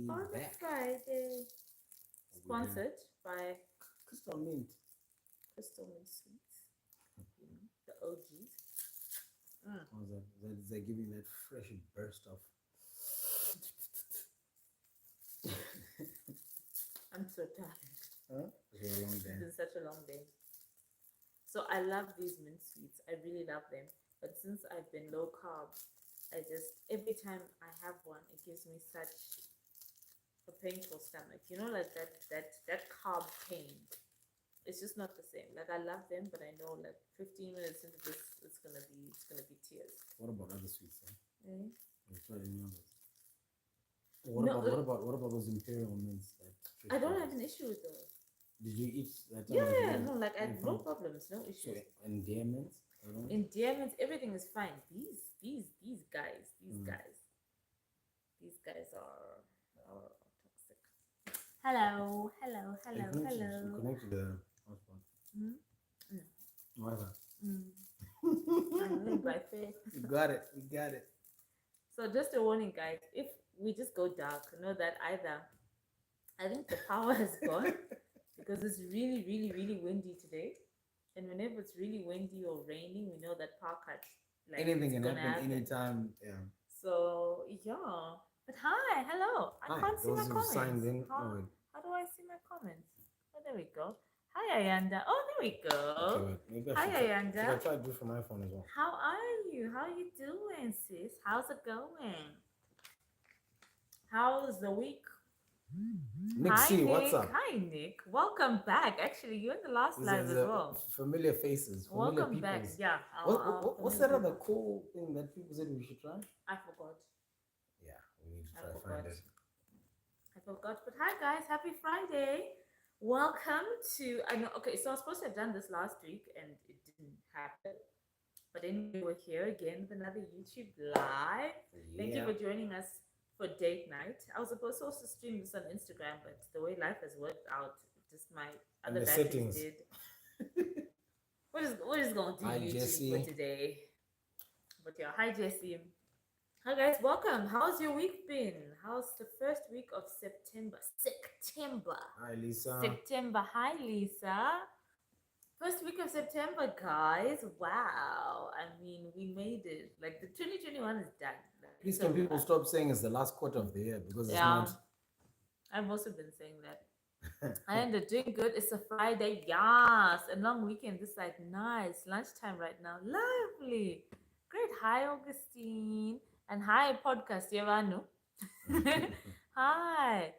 on a Friday. Sponsored by Crystal Mint. Crystal Mint Sweets. You know, the OGs. They're giving that fresh burst of. I'm so tired. Huh? It's a long day. It's been such a long day. So I love these mint sweets. I really love them. But since I've been low carb, I just every time I have one, it gives me such a painful stomach. You know, like that carb pain. It's just not the same. Like I love them, but I know like 15 minutes into this, it's gonna be tears. What about other sweets? Huh? Mm. Have you tried any others? What about those imperial mints? I don't have an issue with those. Did you eat that? Yeah, no, like I have no problems, no issues. So, endearments? Endearments, everything is fine. These guys, these guys are toxic. Hello. Connect to the hotspot. Mm? No. Whatever. I'm living by faith. You got it. So just a warning, guys. If we just go dark, know that either I think the power has gone because it's really, really, really windy today. And whenever it's really windy or raining, we know that power cuts. Like, anything can happen anytime. Yeah. So yeah. But hi, hello. I can't see my comments. Signed in. How do I see my comments? Oh, there we go. Hi, Ayanda. Oh, there we go. Okay, hi, Ayanda. Should I try to do from my phone as well? How are you? How are you doing, sis? How's it going? How's the week? Nick Hi, C, Nick. what's up? Hi, Nick. Welcome back. Actually, you're in the last live as well. Familiar faces. Welcome back. Yeah. What's that other cool thing that people said we should try? I forgot. Yeah, we need to try to find it. I forgot. But hi, guys. Happy Friday. Welcome to. I know. Okay, so I was supposed to have done this last week and it didn't happen. But anyway, we're here again with another YouTube live. Yeah. Thank you for joining us for date night. I was supposed to also stream this on Instagram, but the way life has worked out, just my other batteries did. We're just going to do YouTube Jessie. For today. But yeah, hi Jessie. Hi guys, welcome. How's your week been? How's the first week of September? Hi Lisa. September. Hi Lisa. First week of September, guys. Wow. I mean, we made it. Like the 2021 is done. Please can people stop saying it's the last quarter of the year because it's not. I've also been saying that. And they're doing good. It's a Friday. Yes. A long weekend this side. Nice. Lunchtime right now. Lovely. Great. Hi, Augustine. And hi, podcast. Yevanu. Hi.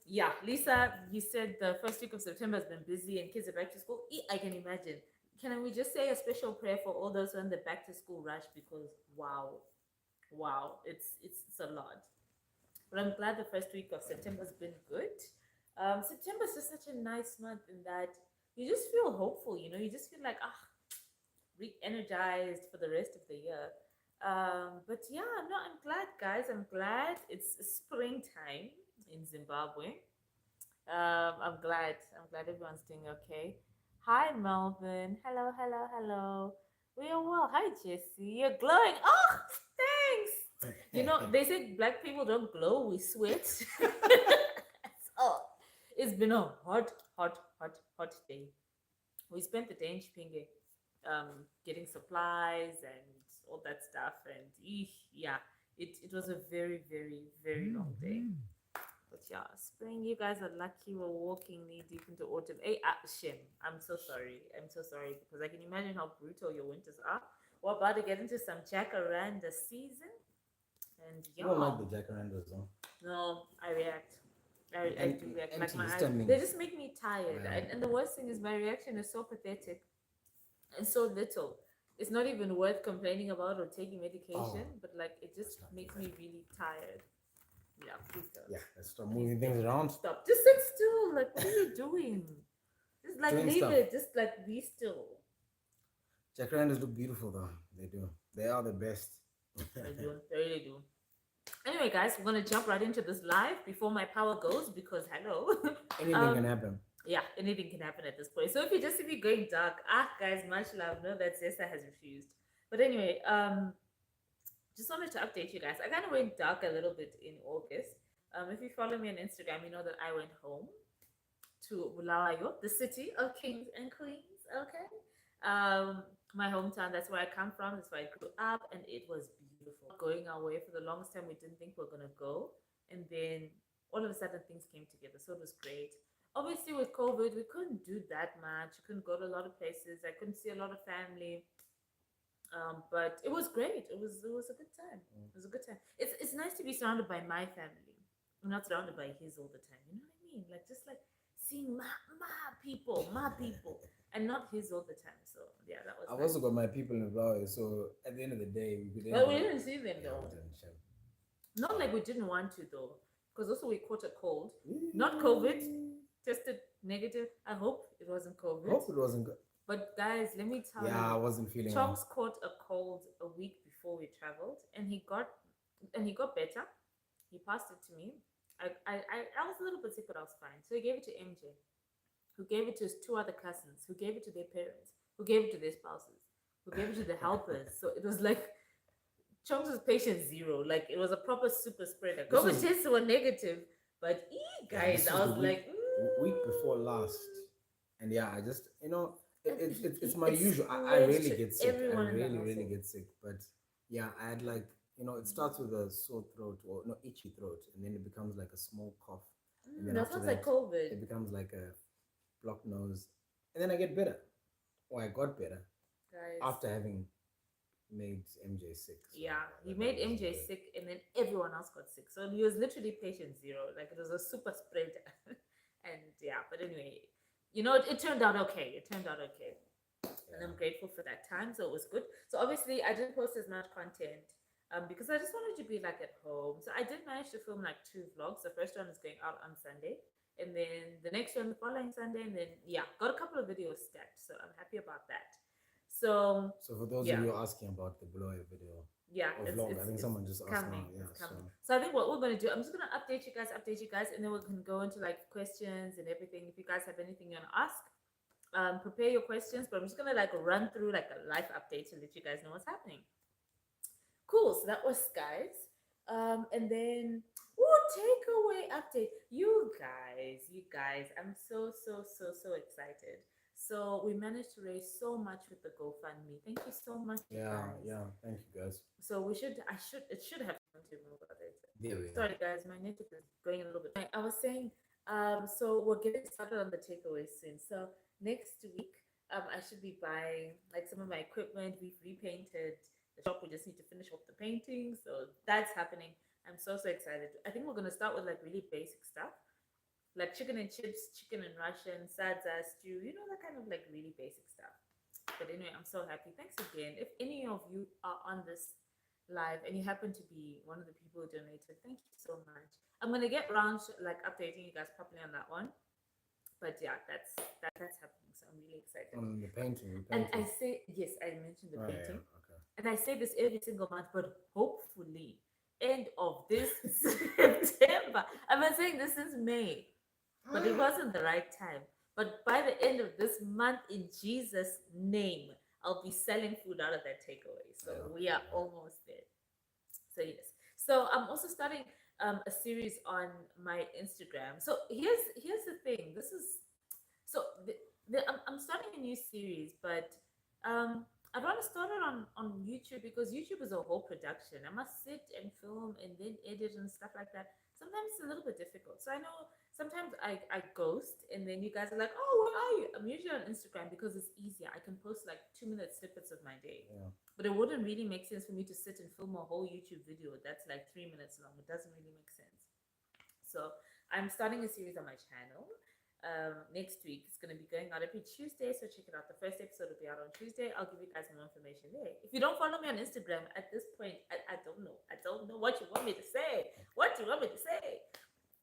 Yeah, Lisa, you said the first week of September has been busy and kids are back to school. I can imagine. Can we just say a special prayer for all those who are in the back to school rush because wow, it's a lot. But I'm glad the first week of September has been good. September is just such a nice month in that you just feel hopeful, you know, you just feel like re-energized for the rest of the year. But yeah, no, I'm glad, guys. I'm glad it's springtime in Zimbabwe. I'm glad everyone's doing okay. Hi, Melvin. Hello. We are well. Hi, Jessie. You're glowing. Oh, thanks. You know, they say black people don't glow, we sweat. So, it's been a hot day. We spent the day in Chipinge getting supplies and all that stuff. And yeah, it was a very, very, very long day. But yeah, spring, you guys are lucky we're walking knee deep into autumn. Hey, Shem, I'm so sorry because I can imagine how brutal your winters are. We're about to get into some jacaranda season. And yeah. You don't like the jacarandas, though? No, I react. I do react. Like my eyes, they just make me tired. And the worst thing is my reaction is so pathetic and so little. It's not even worth complaining about or taking medication, but like it just makes me really tired. Yeah, please don't. Yeah, let's stop moving things around. Stop. Just sit still. Like, what are you doing? Just like leave it. Just like be still. Jacarandas look beautiful though. They do. They are the best. They do. They really do. Anyway, guys, we're gonna jump right into this live before my power goes because hello. Anything can happen. Yeah, anything can happen at this point. So if you going dark, guys, much love. Know that Zesta has refused. But anyway, just wanted to update you guys. I kind of went dark a little bit in August. If you follow me on Instagram, you know that I went home to Bulawayo, the city of kings and queens. Okay, my hometown. That's where I come from. That's where I grew up, and it was beautiful. Going away for the longest time, we didn't think we were gonna go, and then all of a sudden things came together. So it was great. Obviously, with COVID, we couldn't do that much. We couldn't go to a lot of places. I couldn't see a lot of family. But it was great. It was a good time. It was a good time. It's nice to be surrounded by my family. I'm not surrounded by his all the time. You know what I mean? Like just like seeing my people, and not his all the time. So yeah, that was I've nice. also got my people in Zimbabwe, so at the end of the day, we could But end we up. didn't see them Yeah, though. we didn't share. Not like we didn't want to though, because also we caught a cold. Not COVID. Tested negative. I hope it wasn't COVID. Hope it wasn't good. But guys, let me tell Yeah, I you, wasn't feeling Chonks well. caught a cold a week before we traveled, and he got better. He passed it to me. I was a little bit sick, but I was fine. So he gave it to MJ, who gave it to his two other cousins, who gave it to their parents, who gave it to their spouses, who gave it to the helpers. So it was like Chunks was patient zero. Like it was a proper super spreader. This COVID was tests were negative, but yeah, guys, this I was the was like, week before last, and yeah, I just it's my it usual. I spread really to get sick. I everyone in the really household. get sick. But yeah, I had like it starts with a sore throat or no itchy throat, and then it becomes like a small cough, and then That after sounds like that COVID. it becomes like a blocked nose, and then I get better. Or I got better Guys, after having made MJ sick. So yeah, he that made wasn't MJ good. sick, and then everyone else got sick. So he was literally patient zero. Like it was a super spreader. And yeah, but anyway, it turned out okay. It turned out okay, and Yeah. I'm grateful for that time. So it was good. So obviously, I didn't post as much content. Because I just wanted to be like at home. So I did manage to film like two vlogs. The first one is going out on Sunday, and then the next one the following Sunday, and then yeah, got a couple of videos stacked. So I'm happy about that. So So for those of yeah, you asking about the below video yeah, or it's vlog, I it's think it's someone just asked now. coming. Yeah. It's So coming. So I think what we're gonna do, I'm just gonna update you guys, and then we can go into like questions and everything. If you guys have anything you wanna ask, prepare your questions. But I'm just gonna like run through like a life update to let you guys know what's happening. Cool. So that was guys. And then takeaway update. You guys, I'm so excited. So we managed to raise so much with the GoFundMe. Thank you so much, you yeah, guys. yeah. Thank you guys. So it should have come to me about it. There we are. Sorry guys, my network is going a little bit. I was saying, so we're getting started on the takeaway soon. So next week, I should be buying like some of my equipment. We've repainted the shop. We just need to finish off the painting. So that's happening. I'm so excited. I think we're gonna start with like really basic stuff, like chicken and chips, chicken and Russian, sadza, stew, that kind of like really basic stuff. But anyway, I'm so happy. Thanks again. If any of you are on this live and you happen to be one of the people who donated, thank you so much. I'm gonna get around to like updating you guys properly on that one. But yeah, that's happening. So I'm really excited. On the painting, And I say yes, I mentioned the oh, painting. yeah, okay. And I say this every single month, but hopefully end of this September. I've been saying this since May, but it wasn't the right time. But by the end of this month, in Jesus' name, I'll be selling food out of that takeaway. So Yeah, we are yeah. almost there. So yes. So I'm also starting a series on my Instagram. So here's the thing. This is so I'm starting a new series, but I'd want to start it on YouTube because YouTube is a whole production. I must sit and film and then edit and stuff like that. Sometimes it's a little bit difficult. So I know sometimes I ghost and then you guys are like, oh, where are you? I'm usually on Instagram because it's easier. I can post like 2 minute snippets of my day. Yeah. But it wouldn't really make sense for me to sit and film a whole YouTube video that's like 3 minutes long. It doesn't really make sense. So I'm starting a series on my channel. Next week it's going to be going out every Tuesday, so check it out. The first episode will be out on Tuesday. I'll give you guys more information there. If you don't follow me on Instagram at this point, I don't know. I don't know what you want me to say. What do you want me to say?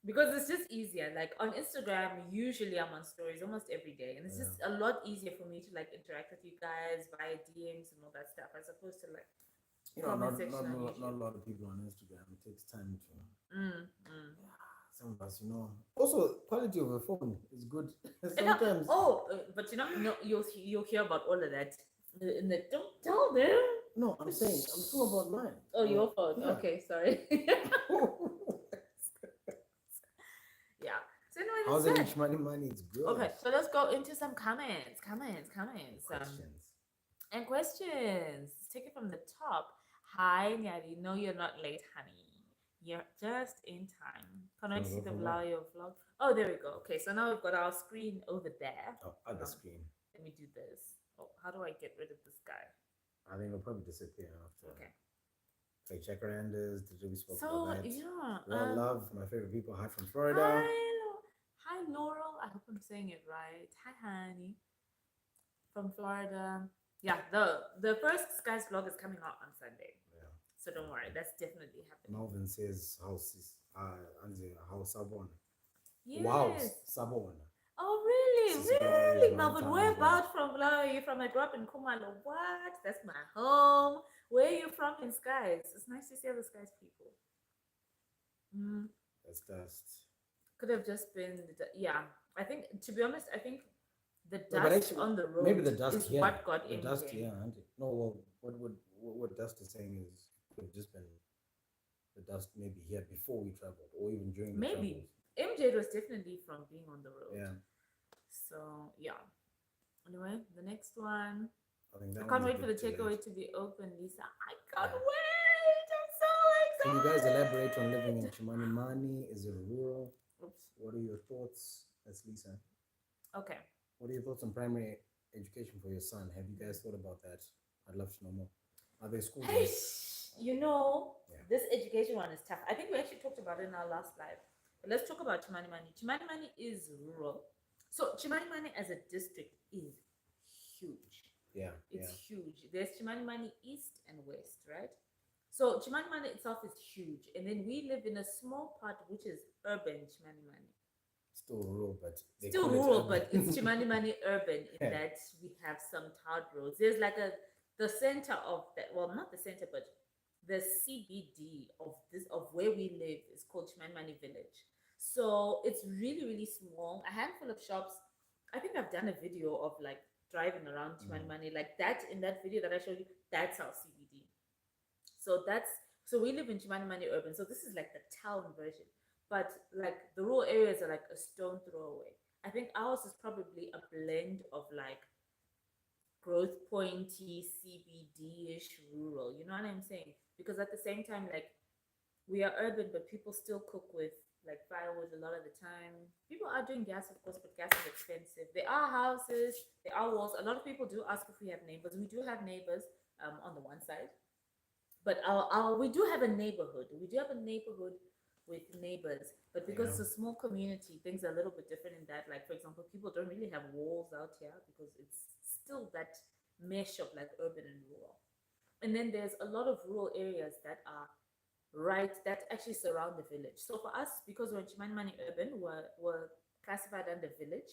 Because it's just easier. Like on Instagram, usually I'm on stories almost every day, and it's just a lot easier for me to like interact with you guys via DMs and all that stuff, as opposed to like comment section on YouTube. Not a lot of people on Instagram. It takes time to. Mm, mm. Some of us, Also, quality of a phone is good. Sometimes. But no, you'll hear about all of that. Don't tell them. No, I'm saying I'm talking about mine. Oh, your phone. Yeah. Okay, sorry. How's it it in said. Chimanimani? It's good. Okay, so let's go into some comments. Questions. And questions. Let's take it from the top. Hi, Nyari. No, you're not late, honey. You're just in time. Can I Wanna see go the from where? vlog? Oh, there we go. Okay, so now we've got our screen over there. Oh, other Um, screen. Let me do this. Oh, how do I get rid of this guy? I think it'll probably disappear after. Okay. Play checkers. Did we spoke So about that? yeah. One love, my favorite people. Hi from Florida. Hi Laurel. I hope I'm saying it right. Hi honey. From Florida. Yeah, the first Skies vlog is coming out on Sunday. Yeah. So don't worry, that's definitely happening. Melvin says house is Anzi house Sabon. Yes. Wow, Sabon. Oh really? This is Really? my Melvin, hometown where as well. about from Flower are you from? I grew up in Kumalo. What? That's my home. Where are you from in Skies? It's nice to see other Skies people. That's dust. Could have just been yeah. I think to be honest, I think the No, dust but actually, on the road maybe the dust is here. what got The MJ. dust, yeah. No, well, what dust is saying is it could have just been the dust maybe here before we traveled, or even during the Maybe travels. MJ was definitely from being on the road. Yeah. So yeah. Anyway, the next one. I think that I can't one's a wait for the bit delayed. takeaway to be open, Lisa. I can't Yeah. wait. I'm so excited. Can you guys elaborate on living in Chimanimani? Is it rural? Oops. What are your thoughts? That's Lisa. Okay. What are your thoughts on primary education for your son? Have you guys thought about that? I'd love to know more. Are there schools? Hey, you know, Yeah. this education one is tough. I think we actually talked about it in our last live. But let's talk about Chimanimani. Chimanimani is rural. So Chimanimani as a district is huge. Yeah. It's huge. There's Chimanimani East and West, right? So Chimanimani itself is huge. And then we live in a small part which is urban Chimanimani. Still rural, but Still rural, but it's Chimanimani urban in that we have some tarred roads. There's like the center of that, well, not the center, but the CBD of where we live is called Chimanimani Village. So it's really, really small, a handful of shops. I think I've done a video of like driving around Chimanimani, like that in that video that I showed you, that's our CBD. So we live in Chimanimani urban. So this is like the town version. But like the rural areas are like a stone throw away. I think ours is probably a blend of like growth pointy CBD-ish rural. You know what I'm saying? Because at the same time, like we are urban, but people still cook with like firewood a lot of the time. People are doing gas, of course, but gas is expensive. There are houses, there are walls. A lot of people do ask if we have neighbors. We do have neighbors on the one side, but our we do have a neighborhood. We do have a neighborhood with neighbors, but because it's a small community, things are a little bit different in that. Like for example, people don't really have walls out here because it's still that mesh of like urban and rural. And then there's a lot of rural areas that are right that actually surround the village. So for us, because we're in Chimanimani urban, we're classified under village,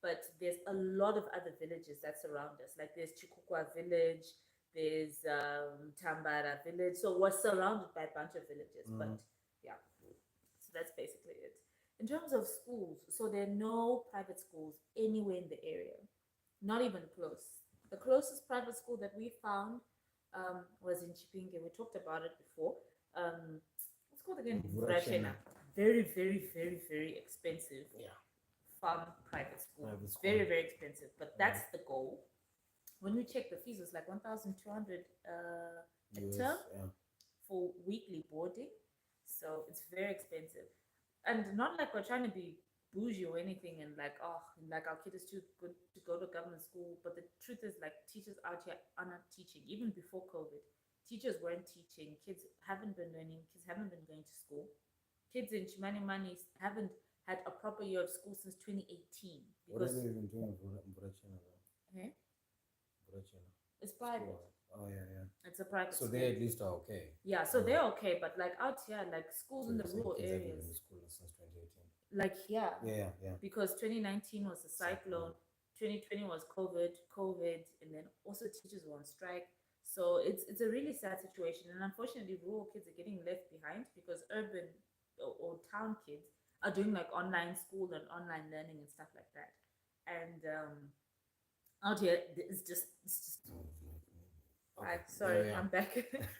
but there's a lot of other villages that surround us. Like there's Chikukwa village, there's Tambara village. So we're surrounded by a bunch of villages. But yeah, so that's basically it. In terms of schools, so there are no private schools anywhere in the area, not even close. The closest private school that we found was in Chipinge. We talked about it before. What's called again? Vurachena. Very, very, very, very expensive. Yeah. Farm private school. Very, very expensive. But that's the goal. When we check the fees, it's like 1,200 a term for weekly boarding. So it's very expensive. And not like we're trying to be bougie or anything and like, oh, like our kid is too good to go to government school. But the truth is, like, teachers out here are not teaching. Even before COVID, teachers weren't teaching. Kids haven't been learning. Kids haven't been going to school. Kids in Chimanimani haven't had a proper year of school since 2018. What are they even doing for Burachina though? Eh? Burachina. It's private. Oh yeah. It's a private so school. they at least are okay. Yeah, so they're okay, but like out here, like schools So in the rural kids haven't areas. been to school since 2018. Like yeah. Yeah. Because 2019 was a cyclone, 2020 was COVID, and then also teachers were on strike. So it's a really sad situation, and unfortunately, rural kids are getting left behind because urban or town kids are doing like online school and online learning and stuff like that. And out here, it's just. Okay. Sorry, I'm back.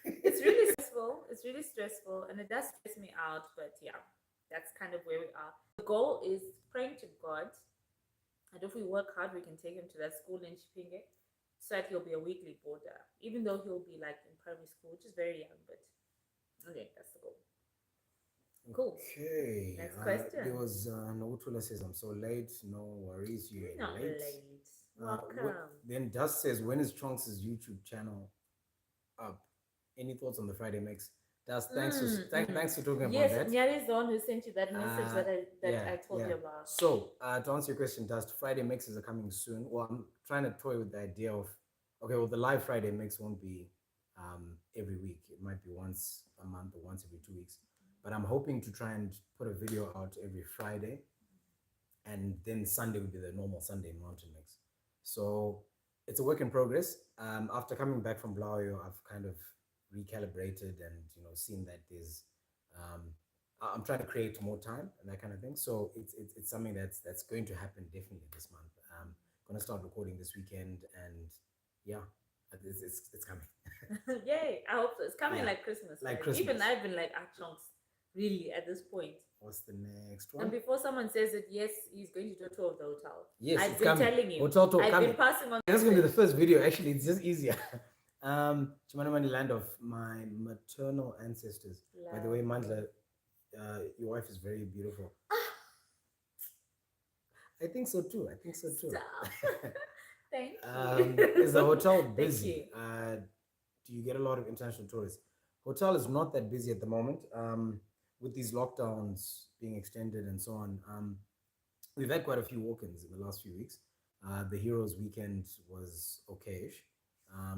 It's really stressful. It's really stressful, and it does stress me out. But yeah, that's kind of where we are. The goal is praying to God, and if we work hard, we can take him to that school in Chipinge so that he'll be a weekly boarder, even though he'll be like in primary school, which is very young, but okay, that's the goal. Cool. Okay. Next There question. was Notula says, I'm so late. No worries, you're Not late. late. What, Welcome. then Dust says, when is Trunks' YouTube channel up? Any thoughts on the Friday mix? Dust, thanks for talking about Yes, that. Nyari is the one who sent you that message Uh, that I told yeah. you about. So, to answer your question, Dust, Friday mixes are coming soon. Well, I'm trying to toy with the idea of, okay, well, the live Friday mix won't be every week. It might be once a month or once every 2 weeks. But I'm hoping to try and put a video out every Friday, and then Sunday would be the normal Sunday mountain mix. So it's a work in progress. After coming back from Blaoyo, I've kind of recalibrated and seen that there's I'm trying to create more time and that kind of thing. So it's something that's going to happen definitely this month. Gonna start recording this weekend, and yeah, it's coming. Yay! I hope so. It's coming Yeah, like Christmas, like right? Christmas. Even I've been like, chunks, really, at this point. What's the next And one? before someone says it, yes, he's going to do a tour of the hotel. Yes, I've it's been coming. telling you. Hotel tour I've coming. been passing on. That's gonna be the first video. Actually, it's just easier. Chimanimani, land of my maternal ancestors. By the way, Mandla, your wife is very beautiful. I think so too. Stop. Thank you. Is the hotel Thank busy? you. Do you get a lot of international tourists? Hotel is not that busy at the moment. With these lockdowns being extended and so on, we've had quite a few walk-ins in the last few weeks. The Heroes weekend was okayish.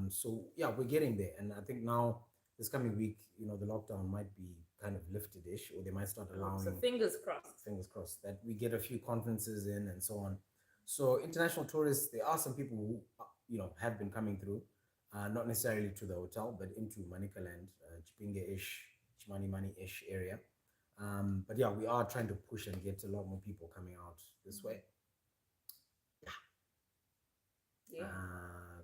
So yeah, we're getting there, and I think now this coming week, the lockdown might be kind of lifted-ish, or they might start allowing. So fingers crossed. Fingers crossed that we get a few conferences in and so on. So international tourists, there are some people who have been coming through, not necessarily to the hotel, but into Manikaland, Chipinge-ish, Chimanimani-ish area. But yeah, we are trying to push and get a lot more people coming out this way. Yeah.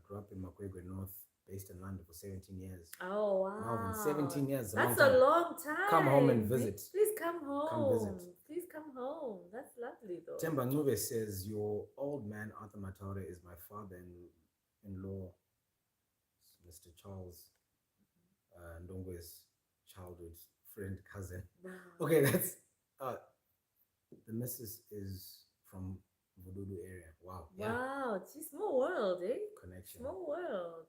Grew up in Makwegwe North, based in London for 17 years. Oh wow. Marvin, 17 years. That's a long time. Come home and visit. Please come home. Come visit. Please come home. That's lovely though. Temba Ngube says, your old man Arthur Mataure is my father-in-law, Mr. Charles Ndongwe's childhood friend, cousin. Wow. Okay, that's the missus is from Vududu area. Wow. Yeah. Wow. It's small world, eh? Connection. Small world.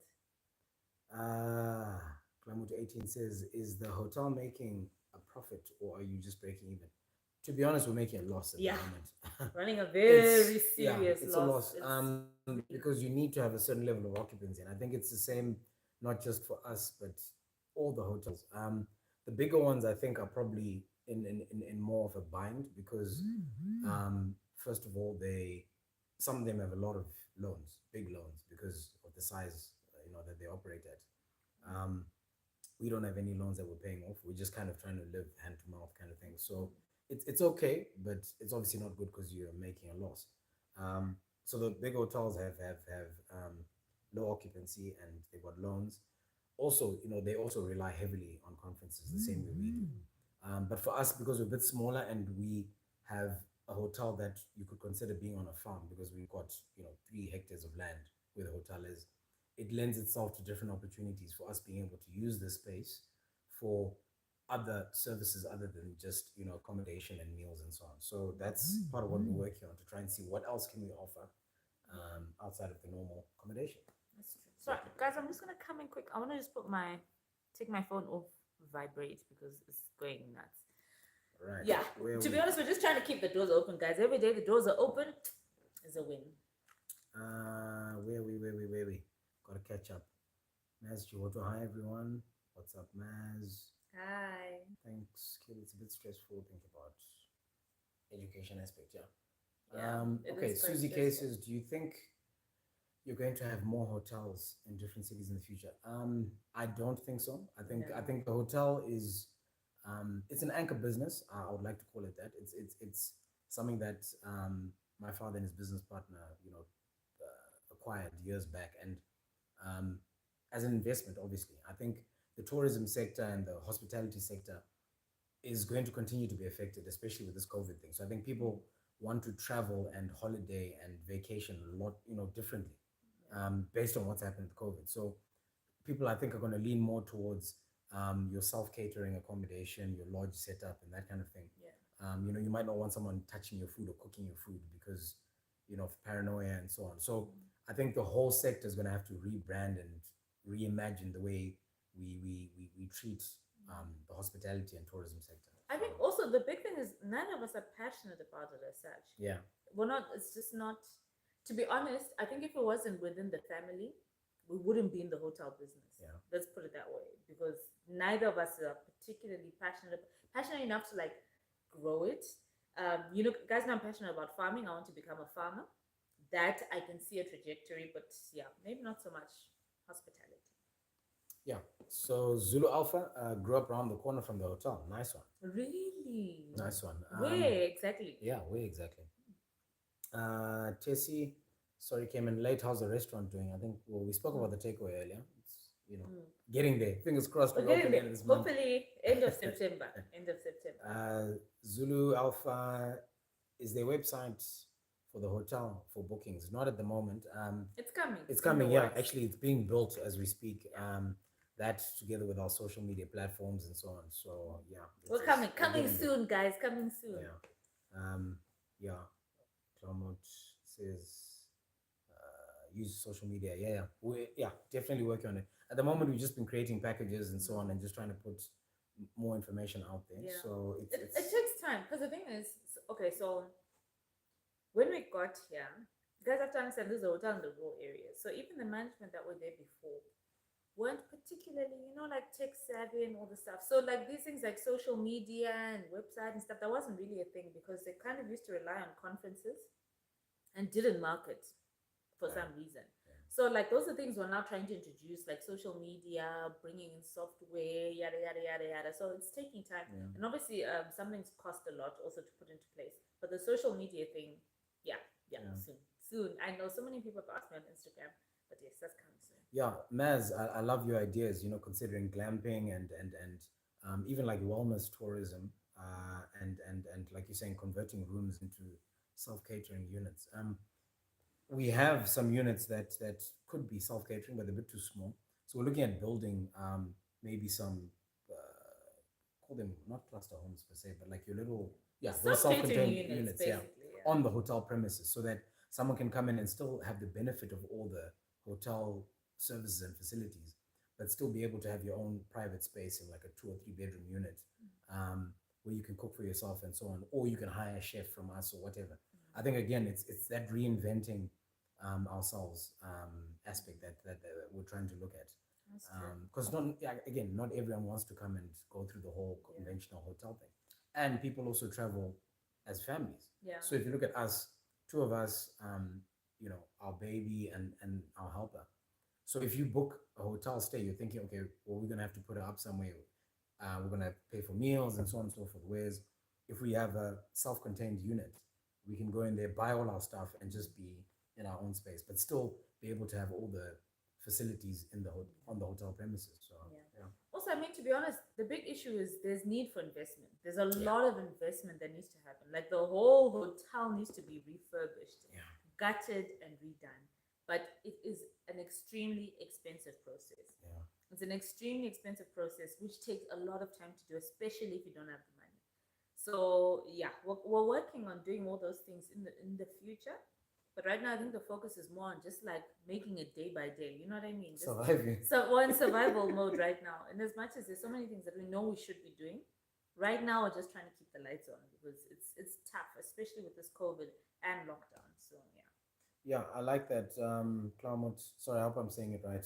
Klamuto 18 says, is the hotel making a profit, or are you just breaking even? To be honest, we're making a loss at the moment. Running a very serious it's loss. A loss. Because you need to have a certain level of occupancy, and I think it's the same, not just for us, but all the hotels. The bigger ones, I think, are probably in more of a bind because, first of all, some of them have a lot of loans, big loans, because of the size that they operate at. We don't have any loans that we're paying off. We're just kind of trying to live hand to mouth kind of thing. So it's okay, but it's obviously not good because you're making a loss. So the big hotels have low occupancy and they've got loans. Also, they also rely heavily on conferences the same way we do. But for us, because we're a bit smaller and we have a hotel that you could consider being on a farm, because we've got 3 hectares of land where the hotel is, it lends itself to different opportunities for us being able to use this space for other services other than just accommodation and meals and so on. So that's part of what we're working on, to try and see what else can we offer outside of the normal accommodation. That's true. Sorry, guys, I'm just gonna come in quick. I want to just take my phone off vibrate because it's going nuts. Right. Yeah. To be honest, we're just trying to keep the doors open, guys. Every day the doors are open is a win. Where we gotta catch up. Maz Chiwoto, hi everyone. What's up, Maz? Hi. Thanks, kid. It's a bit stressful. Think about education aspect, Yeah. Okay, Susie K says, do you think you're going to have more hotels in different cities in the future? I don't think so. I think the hotel is it's an anchor business. I would like to call it that. It's something that my father and his business partner, acquired years back, and as an investment, obviously. I think the tourism sector and the hospitality sector is going to continue to be affected, especially with this COVID thing. So I think people want to travel and holiday and vacation a lot, differently, based on what's happened with COVID. So people, I think, are going to lean more towards your self catering accommodation, your lodge setup, and that kind of thing. Yeah. You might not want someone touching your food or cooking your food because, of paranoia and so on. So I think the whole sector is going to have to rebrand and reimagine the way we treat the hospitality and tourism sector. I So think also the big thing is none of us are passionate about it as such. yeah, We're not, it's just not, to be honest, I think if it wasn't within the family, we wouldn't be in the hotel business. yeah, Let's put it that way. Because neither of us are particularly passionate enough to like grow it. Guys, now I'm passionate about farming. I want to become a farmer. That I can see a trajectory, but yeah, maybe not so much hospitality. yeah. So Zulu Alpha grew up around the corner from the hotel. Nice one, Really? nice one. Where exactly? Yeah, where exactly? Tessie, sorry, came in late. How's the restaurant doing? I think, well, we spoke about the takeaway earlier. It's, getting there. Fingers crossed We're we'll getting open there. end of this month. Hopefully, end of September. End of September. Zulu Alpha is their website for the hotel for bookings. Not at the moment. It's coming. It's in the coming. Yeah, works. actually, it's being built as we speak. That together with our social media platforms and so on. So yeah, We're coming. Coming soon, guys. Coming soon. Yeah. Yeah. Claremont says use social media. Yeah, we definitely working on it. At the moment, we've just been creating packages and so on, and just trying to put more information out there. Yeah. So it takes time because the thing is, okay, so when we got here, you guys have to understand this is a hotel in the rural area. So even the management that were there before weren't particularly, like tech savvy and all the stuff. So like these things like social media and website and stuff, that wasn't really a thing because they kind of used to rely on conferences and didn't market for some reason. So like those are things we're now trying to introduce, like social media, bringing in software, yada yada yada yada. So it's taking time, and obviously something's cost a lot also to put into place. But the social media thing, yeah, soon. I know so many people have asked me on Instagram, but yes, that's coming soon. Yeah, Maz, I love your ideas. Considering glamping and even like wellness tourism, and like you're saying, converting rooms into self catering units. We have some units that could be self catering, but they're a bit too small. So we're looking at building maybe some call them not cluster homes per se, but like your little those self contained units, on the hotel premises, so that someone can come in and still have the benefit of all the hotel services and facilities, but still be able to have your own private space in like a 2 or 3 bedroom unit, where you can cook for yourself and so on, or you can hire a chef from us or whatever. I think again, it's that reinventing ourselves aspect that we're trying to look at. Because not everyone wants to come and go through the whole conventional hotel thing, and people also travel as families. Yeah. So if you look at us, two of us, our baby and our helper. So if you book a hotel stay, you're thinking, okay, well, we're gonna have to put her up somewhere. We're gonna pay for meals and so on and so forth. Whereas if we have a self-contained unit, we can go in there, buy all our stuff, and just be in our own space, but still be able to have all the facilities on the hotel premises. So yeah. Also, I mean, to be honest, the big issue is there's need for investment. There's a lot of investment that needs to happen. Like the whole hotel needs to be refurbished, gutted, and redone. But it is an extremely expensive process. Yeah. It's an extremely expensive process, which takes a lot of time to do, especially if you don't have the money. So yeah, we're working on doing all those things in the future. But right now, I think the focus is more on just like making it day by day. You know what I mean? Just Surviving. So we're in survival mode right now. And as much as there's so many things that we know we should be doing, right now we're just trying to keep the lights on because it's tough, especially with this COVID and lockdown. So yeah. Yeah, I like that. Claremont, sorry, I hope I'm saying it right.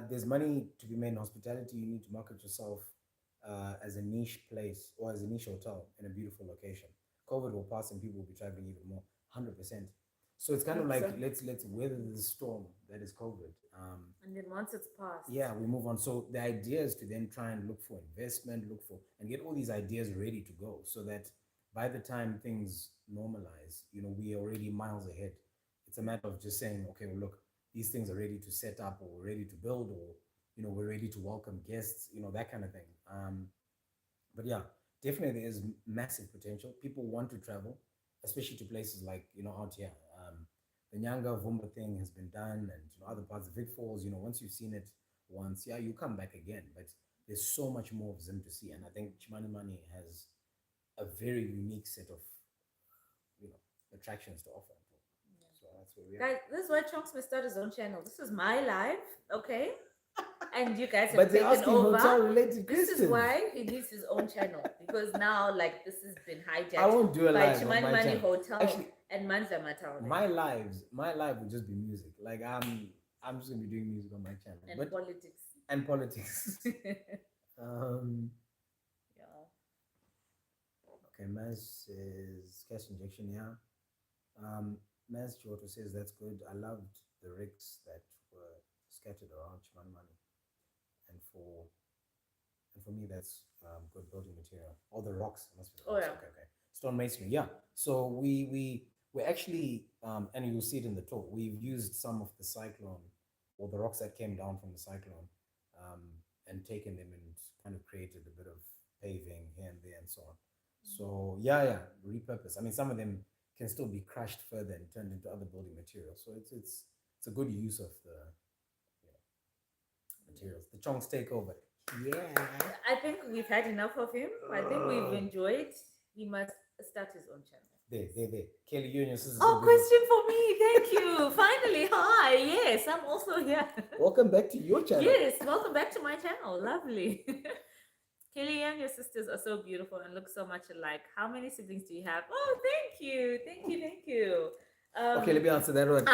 There's money to be made in hospitality. You need to market yourself as a niche place or as a niche hotel in a beautiful location. COVID will pass and people will be traveling even more, 100%. So it's kind of like let's weather the storm that is COVID. And then once it's passed, yeah, we move on. So the idea is to then try and look for investment, look for and get all these ideas ready to go, so that by the time things normalize, we are already miles ahead. It's a matter of just saying, okay, well, look, these things are ready to set up, or we're ready to build, or we're ready to welcome guests, that kind of thing. But yeah, definitely there is massive potential. People want to travel, especially to places like, out here. The Nyanga Vumba thing has been done, and other parts of Vic Falls. Once you've seen it once, yeah, you come back again. But there's so much more of Zim to see, and I think Chimanimani has a very unique set of you know attractions to offer. So that's where we are. Guys, this is why Chunks may start his own channel. This is my life, okay? And you guys have But they're taken asking over. hotel-related This questions. is why he needs his own channel, because now, like, this has been I hijacked won't do a by live on my Chimanimani channel. Hotel Actually, and Mandla Mataure my life would just be music. Like I'm just gonna be doing music on my channel, and but politics. and politics. um. Yeah. Okay, Maz says cash injection. Yeah. Maz Giotto says that's good. I loved the rigs that were scattered around Chimanimani, and for me that's good building material. All the rocks must be Oh rocks. yeah. Okay. Stone masonry. Yeah. So we actually and you'll see it in the tour. We've used some of the cyclone or the rocks that came down from the cyclone, um, and taken them and kind of created a bit of paving here and there and so on. So yeah, repurpose. I mean, some of them can still be crushed further and turned into other building materials. So it's a good use of the materials. The chunks take over. Yeah. I think we've had enough of him. I think we've enjoyed. He must start his own channel. There. Kelly, you and your sisters. Oh, question for me. Thank you. Finally, hi. Yes, I'm also here. Welcome back to your channel. Yes, welcome back to my channel. Lovely. Kelly and your sisters are so beautiful and look so much alike. How many siblings do you have? Oh, thank you. Thank you. Okay, let me answer that one.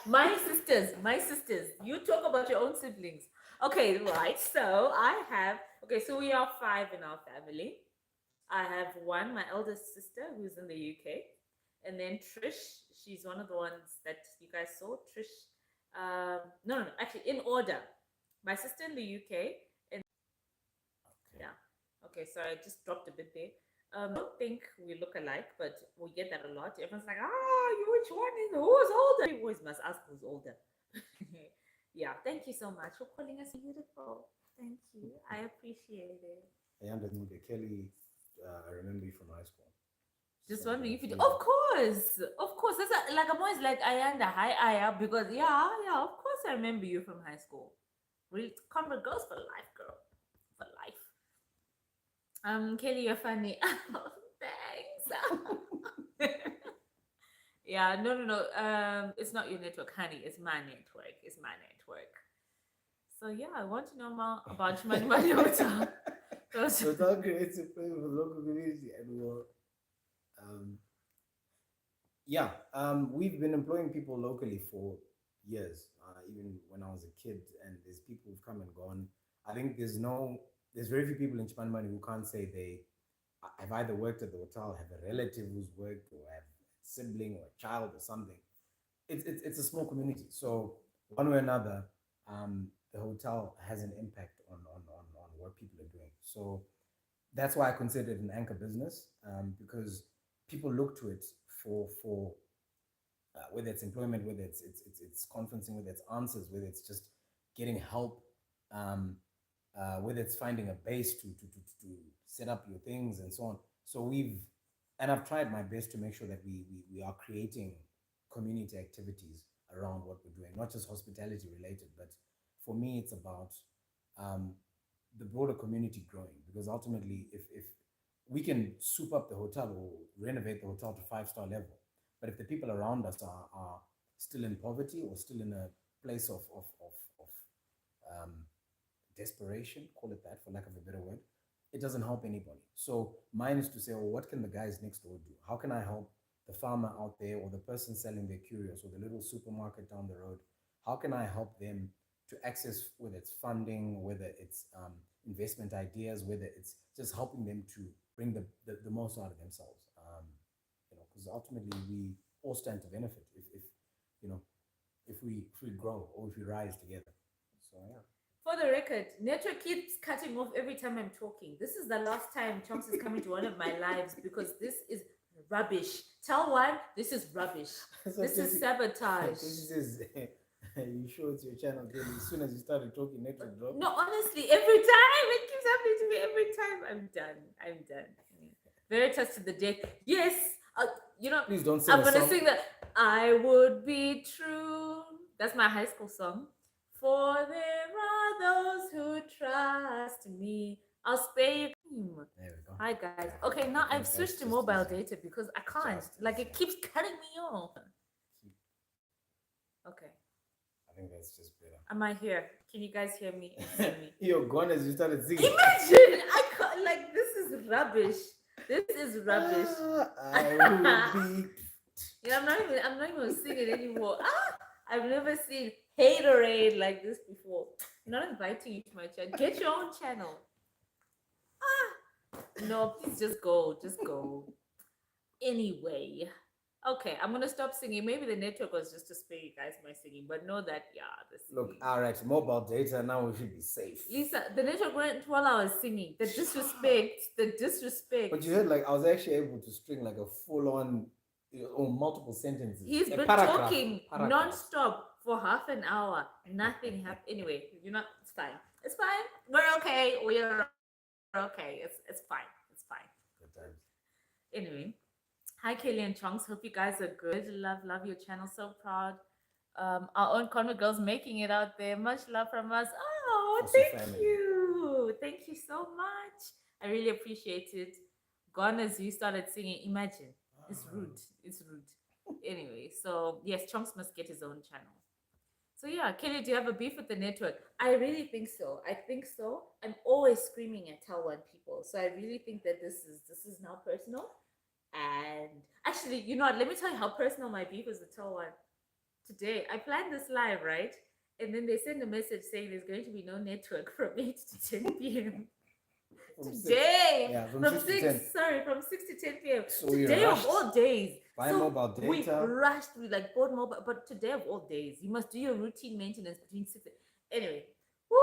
My sisters. You talk about your own siblings. Okay, right. So I have, okay, so we are 5 in our family. I have one, my eldest sister, who's in the UK. And then Trish, she's one of the ones that you guys saw. Trish, no, actually, in order. My sister in the UK. And yeah. Okay, so I just dropped a bit there. I don't think we look alike, but we get that a lot. Everyone's like, you which one is who's older? You always must ask who's older. Yeah, thank you so much for calling us beautiful. Thank you. I appreciate it. And Kelly, I remember you from high school. Just wondering if you do. Of course. That's like I'm always like Ayanda, hi Aya, because yeah, of course I remember you from high school. Real Convert girls for life, girl. For life. Kelly, you're funny. Thanks. Yeah, no. It's not your network, honey. It's my network. So yeah, I want to know more about Chimanimani Hotel. Hotel creates a place for the local community, and we'll we've been employing people locally for years, even when I was a kid, and there's people who've come and gone. I think there's very few people in Chimanimani who can't say they have either worked at the hotel, have a relative who's worked, or have a sibling or a child or something. It's a small community, so one way or another, the hotel has an impact on what people are doing. So that's why I consider it an anchor business, because people look to it for whether it's employment, whether it's conferencing, whether it's answers, whether it's just getting help, whether it's finding a base to set up your things and so on. So I've tried my best to make sure that we are creating community activities around what we're doing, not just hospitality related, but for me it's about the broader community growing, because ultimately if we can soup up the hotel or renovate the hotel to 5-star level, but if the people around us are still in poverty or still in a place of um, desperation, call it that for lack of a better word, it doesn't help anybody. So mine is to say, well, what can the guys next door do? How can I help the farmer out there, or the person selling their curios, or the little supermarket down the road? How can I help them to access, whether it's funding, whether it's investment ideas, whether it's just helping them to bring the most out of themselves? Because ultimately we all stand to benefit if we grow or if we rise together. So yeah. For the record, network keeps cutting off every time I'm talking. This is the last time Chomps is coming to one of my lives, because this is rubbish. Tell one, this is rubbish. This is sabotage. This is You sure it's your channel, Kelly? As soon as you started talking, network dropped. No, honestly, every time it keeps happening to me. Every time I'm done. I'm done. Veritas to the death. Yes. Please don't sing I'm a gonna song. sing that. I would be true. That's my high school song. For there are those who trust me. I'll spare you. There we go. Hi guys. Yeah, Okay, I now think I've that's switched to just mobile easier. data because I can't. Just Like it easier. keeps cutting me off. Okay. I think that's just better. Am I here? Can you guys hear me and see me? You're gone as you started singing. Imagine! I can't, like, this is rubbish. This is rubbish. I would be. I'm not even singing anymore. I've never seen haterade like this before. I'm not inviting you to my channel. Get your own channel. No, please just go. Just go. Anyway. Okay, I'm gonna stop singing. Maybe the network was just to spare you guys my singing, but know that this Look, alright, mobile data, now we should be safe. Lisa, the network went while I was singing. The disrespect. The disrespect. But you heard, like, I was actually able to string like a full on or multiple sentences. He's A been talking non-stop for half an hour. Nothing happened. Anyway, it's fine. It's fine. We're okay. We're okay. It's fine. It's fine. Good times. Anyway, hi Kelly and Chunks. Hope you guys are good. Love your channel. So proud. Our own convert girls making it out there. Much love from us. Oh, Also thank family. you. Thank you so much. I really appreciate it. Gone as you started singing. Imagine. It's rude. It's rude. Anyway, so yes, Chunks must get his own channel. So yeah, Kelly, do you have a beef with the network? I really think so. I think so. I'm always screaming at Tell One people. So I really think that this is now personal. And actually, you know what? Let me tell you how personal my beef is with Tell One. Today, I planned this live, right? And then they send a message saying there's going to be no network from 8 to 10 p.m. Today, from 6 to 10 p.m. So today of all days. Buy mobile data. We rushed, we like bought mobile, but today of all days, you must do your routine maintenance between 6 and... Anyway, woo,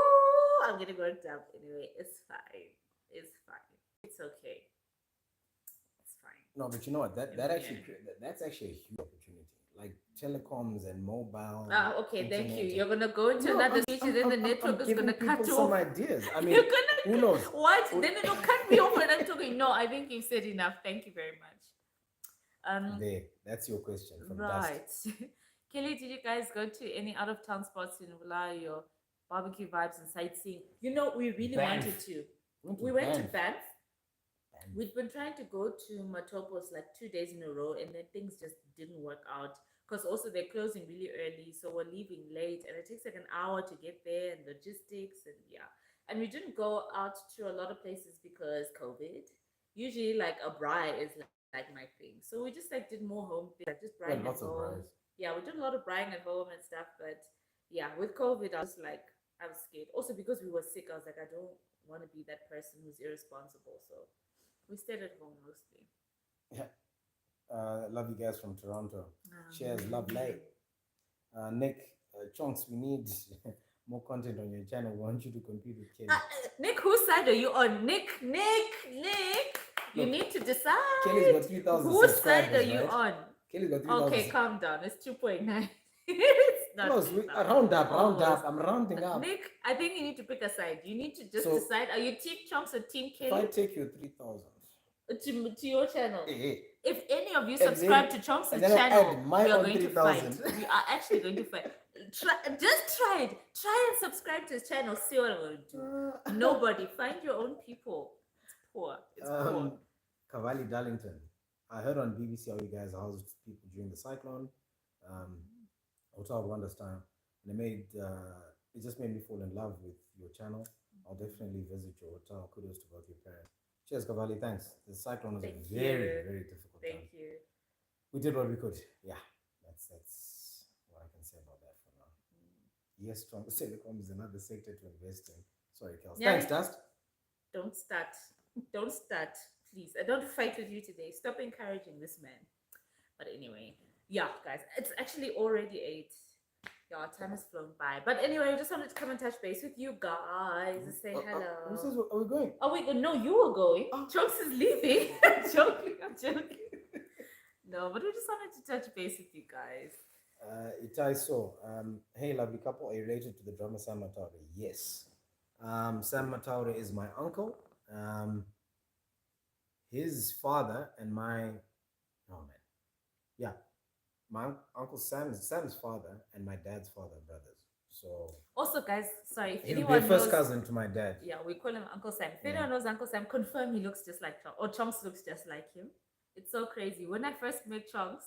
I'm getting worked up. Anyway, it's fine. It's fine. It's okay. It's fine. No, but you know what? That's actually a huge opportunity. Like telecoms and mobile. Okay, thank you. You're gonna go into another speech and then the network is gonna cut off. Some ideas. I mean, who knows? What? Then it'll cut me off when I'm talking. No, I think you've said enough. Thank you very much. That's your question from right. Dust. Kelly, did you guys go to any out of town spots in Ula, your barbecue vibes and sightseeing? You know, we really wanted to. We went to Banff. We've been trying to go to Mataure like 2 days in a row, and then things just didn't work out because also they're closing really early, so we're leaving late, and it takes like an hour to get there and logistics and and we didn't go out to a lot of places because COVID. Usually, like a braai is like my thing, so we just like did more home things, like just braaiing at home. Yeah, we did a lot of braaiing at home and stuff, but with COVID, I was scared. Also because we were sick, I was like, I don't want to be that person who's irresponsible, so we stayed at home mostly. Yeah. Love you guys from Toronto. Cheers. Love light. Nick, Chunks, we need more content on your channel. We want you to compete with Kelly. Nick, whose side are you on? Nick. You need to decide. Kelly's got 3,000 Whose side are you on? Kelly's got 3,000. Okay, calm down. It's 2.9. Close. Round up. I'm rounding up. Nick, I think you need to pick a side. You need to just decide. Are you Team Chunks or Team Kelly? If I take your 3,000 to your channel, hey. If any of you subscribe to Chunks' channel, we are going to fight. We are actually going to fight. Just try it. Try and subscribe to his channel. See what I'm going to do. Nobody. Find your own people. It's poor. It's poor. Cavalli Darlington. I heard on BBC how you guys housed people during the cyclone. Hotel Wonder Style. And it just made me fall in love with your channel. I'll definitely visit your hotel. Kudos to both your parents. Cheers, Cavalli. Thanks. The cyclone was a very, very difficult time. Thank you. We did what we could. Yeah, that's what I can say about that for now. Yes, telecom is another sector to invest in. Sorry, Kels. Thanks, Dust. Don't start. Don't start, please. I don't fight with you today. Stop encouraging this man. But anyway, guys, it's actually already 8. Time has flown by. But anyway, I just wanted to come and touch base with you guys and say hello. Who says, are we going? Oh, wait, no, you were going. Chunks is leaving. I'm joking. No, but we just wanted to touch base with you guys. Itai So, hey, lovely couple, are you related to the drummer Sam Mataure? Yes. Sam Mataure is my uncle. Um, his father and my, oh man, yeah, my uncle Sam's father and my dad's father are brothers. So Also, guys, sorry if he would be a anyone first knows. cousin to my dad. Yeah, we call him Uncle Sam. If Yeah. anyone knows Uncle Sam, confirm he looks just like Chonks, or Chonks looks just like him. It's so crazy. When I first met Chonks,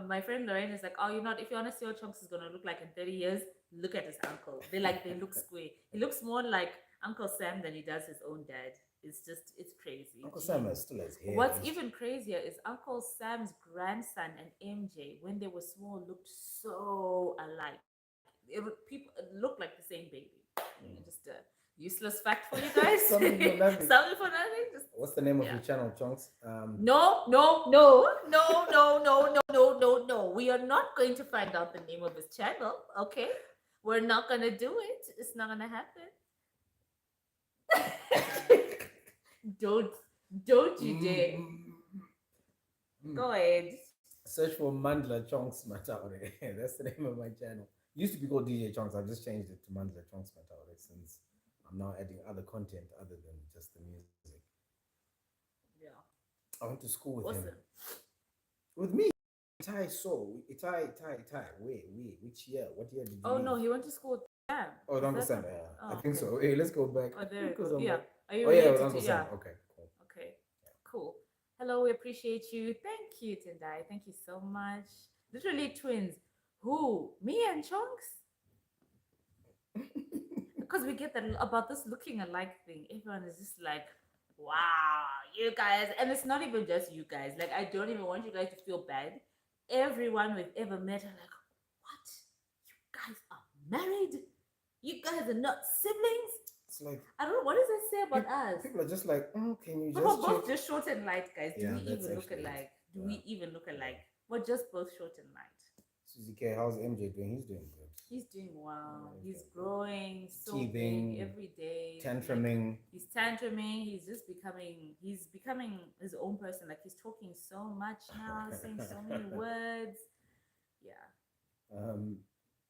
my friend Lorraine is like, "Oh, you're not. If you want to see what Chonks is gonna look like in 30 years, look at his uncle. They look square. He looks more like Uncle Sam than he does his own dad. It's crazy. Uncle Gee. Sam still has hair. What's even crazier is Uncle Sam's grandson and MJ, when they were small, looked so alike. People it looked like the same baby. Just a useless fact for you guys. Something for nothing. Something for nothing. Just, What's the name of yeah. your channel, Chunks? No, no, no, no, no, no, no, no, no, no. We are not going to find out the name of his channel. Okay, we're not gonna do it. It's not gonna happen. don't, don't you dare. Go ahead. Search for Mandla Chunks Mataure. That's the name of my channel. Used to be called DJ Chunks. I've just changed it to Mandla Chunks Mataure since I'm now adding other content other than just the music. Yeah. I went to school with Awesome. him. With me. Itai So. Itai. Wait. Which year? What year did you Oh leave? no, he went to school with Sam. Oh, Is Uncle that Sam. the- Yeah. Oh, I think okay. so. Hey, let's go back. Oh, there you Because go. I'm Yeah. like, Are you oh, yeah, related with to? Uncle Yeah. Sam. Okay, cool. Okay. Cool. Hello, we appreciate you. Thank you, Tendai. Thank you so much. Literally twins. Who? Me and Chunks? Because we get that about this looking alike thing. Everyone is just like, wow, you guys. And it's not even just you guys. Like, I don't even want you guys to feel bad. Everyone we've ever met are like, what? You guys are married? You guys are not siblings? It's like, I don't know. What does that say about us? people are just like, can you But we're just both check? just short and light, guys. Do Yeah, we that's even look actually it. alike? Do Yeah. we even look alike? We're just both short and light. Susie K, how's MJ doing? He's doing good. He's doing well. Yeah, He's he's doing growing so Teething, big every day. Tantruming. Like, he's tantruming. He's just becoming. He's becoming his own person. Like he's talking so much now, saying so many words. Yeah.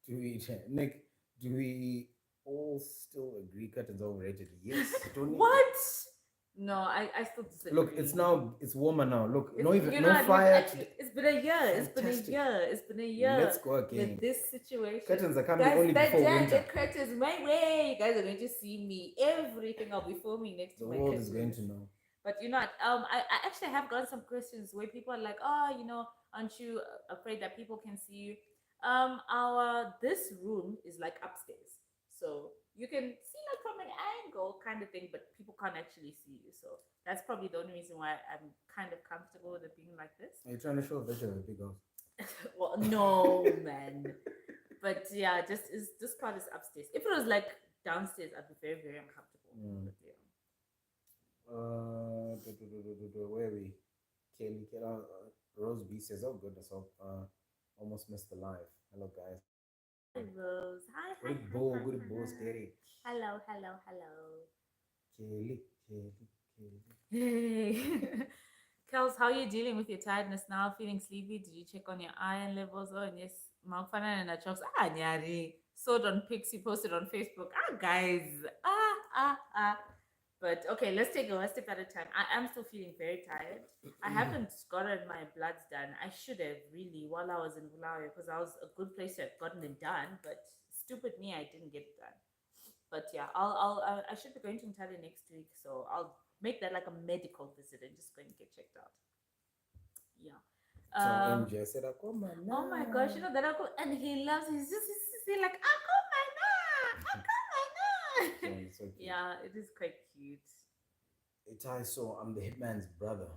Do we, Nick? Do we all still agree curtains overrated? Yes. Don't you? What? No, I still disagree. Look, it's warmer now. Look, It's, no even you no know, fire. actually, it's been a year. It's been a Fantastic. year. It's been a year. Let's go again. With this situation. Curtains are coming Guys, only that before jacket winter. curtains my way. You guys are going to see me. Everything I'll be filming next The to my world curtains. is going to know. But you know, I actually have gotten some questions where people are like, oh, you know, aren't you afraid that people can see you? This room is like upstairs, so you can see like from an angle kind of thing, but people can't actually see you. So that's probably the only reason why I'm kind of comfortable with it being like this. Are you trying to show a visual of a big house? Well, no, man. But yeah, this part is upstairs. If it was like downstairs, I'd be very, very uncomfortable. Mm. But, yeah. Where are we? Kelly, Rose B says, "Oh goodness, almost missed the live. Hello guys. Hi, Rose. Hi, hi, Good hi, boy, hi, good hi, boy, hi. steady. Hello. Kelly. Hey. Kels, how are you dealing with your tiredness now? Feeling sleepy? Did you check on your iron levels? Oh, and yes, Malfana and Chokes. Nyari. Saw it on pics you posted on Facebook. Guys. But okay, let's take a one step at a time. I am still feeling very tired. I haven't gotten my bloods done. I should have really while I was in Bulawayo because I was a good place to have gotten it done. But stupid me, I didn't get it done. But yeah, I should be going to Italy next week, so I'll make that like a medical visit and just go and get checked out. Yeah. So MJ said, Oh my gosh, you know that uncle, and he loves. He's like So cute. yeah, it is quite cute. Itai, so I'm the hitman's brother.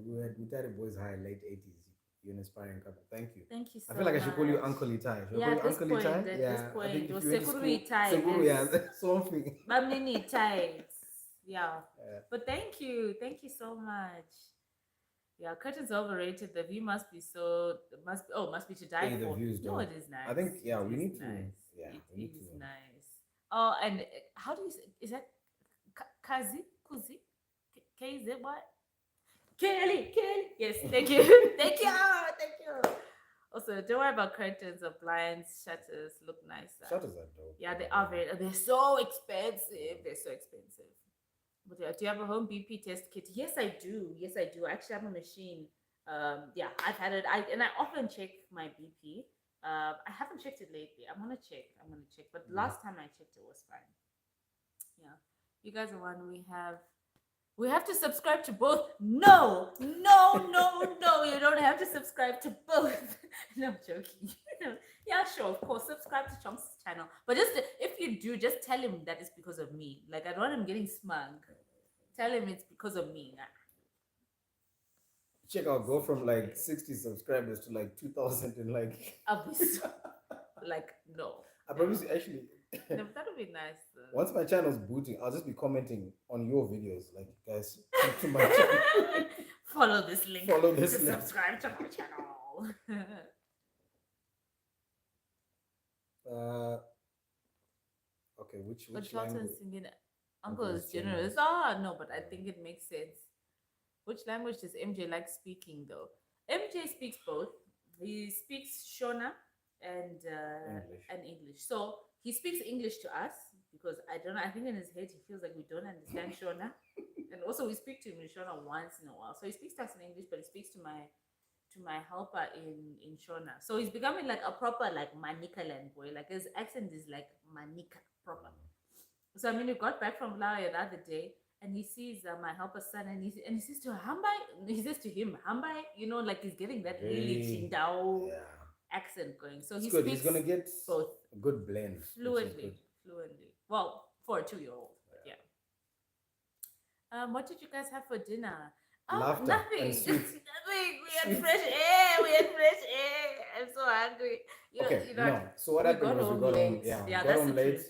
we had boys high late 80s. You're an inspiring couple. Thank you. Thank you so I feel like I should call you much. Uncle Itai. Should I Yeah, call at you this Uncle point, Itai? at this Yeah, I point, think it was if you went to Sekuru school, Itai. Sekuru, yeah, that's something. Bamini Itai. Yeah. Yeah. But thank you so much. Yeah, curtains overrated. The view must be must be to die Hey, the for. views No, don't. it is nice. I think, yeah, It we is need to. nice. Yeah, It we need is to. nice. Oh, and how do you say? Is that Kazi? Kuzi? KZ what? Kelly. Yes, thank you. Thank you. Also, don't worry about curtains or blinds, shutters look nicer. Shutters are dope. Yeah, they are they're so expensive. They're so expensive. But yeah, do you have a home BP test kit? Yes, I do. Yes, I do. I actually have a machine. Yeah, I've had it. I often check my BP. I haven't checked it lately. I'm gonna check. I'm gonna check. But last time I checked, it was fine. Yeah, you guys are one. We have to subscribe to both. No, no, no, no. You don't have to subscribe to both. No, I'm joking. Yeah, sure, of course. Subscribe to Chong's channel. But just if you do, just tell him that it's because of me. Like, I don't want him getting smug. Tell him it's because of me. Check out, go from like 60 subscribers to like 2,000 in like. I'll be so, like, no. I promise you, actually. No, that would be nice. Once my channel's booting, I'll just be commenting on your videos. Like, guys, come to my channel. Follow this link. Follow this to link. Subscribe to my channel. Okay, which But language? Charlton singing Uncle is generous. Ah, no, but I think it makes sense. Which language does MJ like speaking though? MJ speaks both. He speaks Shona and English. So he speaks English to us because I don't know. I think in his head he feels like we don't understand Shona, and also we speak to him in Shona once in a while. So he speaks to us in English, but he speaks to my helper in Shona. So he's becoming like a proper like Manikaland boy. Like his accent is like Manika proper. So I mean, we got back from Laos the other day, and he sees my helper's son, and he says to her, Hambai. He says to him, Hambai. You know, like he's getting that really Chindao accent going. So he speaks. He's gonna get both a good blend fluently. Well, for a 2-year-old. Yeah. What did you guys have for dinner? Laughter nothing. and sweet. Nothing. We had fresh air. I'm so hungry. No. So what happened was we got home. Yeah, we got home late.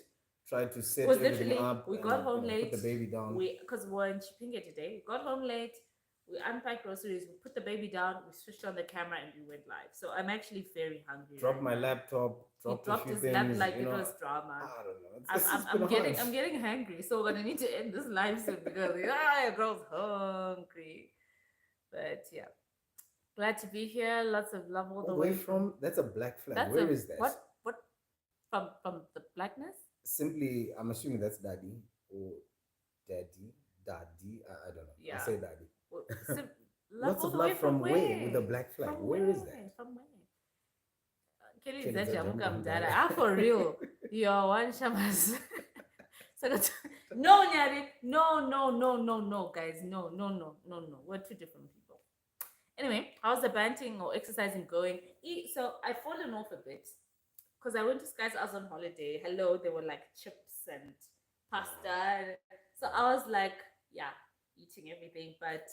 Tried to set everything up. We got home late. Put the baby down. Because we're in Chipinge today. We got home late. We unpacked groceries. We put the baby down. We switched on the camera and we went live. So I'm actually very hungry. Dropped my laptop. Dropped his laptop like it was drama. I don't know. I'm getting hungry. So we're gonna need to end this live soon because girl's hungry. But yeah, glad to be here. Lots of love all the way from. That's a black flag. Where is that? What from the blackness? Simply, I'm assuming that's daddy or daddy. I don't know. Yeah. I say daddy. Lots of love from where with the black flag. Where is that? From where? For real. You're one shamas. No, Nyari. No, guys. No. We're two different people. Anyway, how's the banting or exercising going? So I've fallen off a bit because I went to Sky's. I was on holiday. Hello, there were like chips and pasta. So I was like, yeah, eating everything. But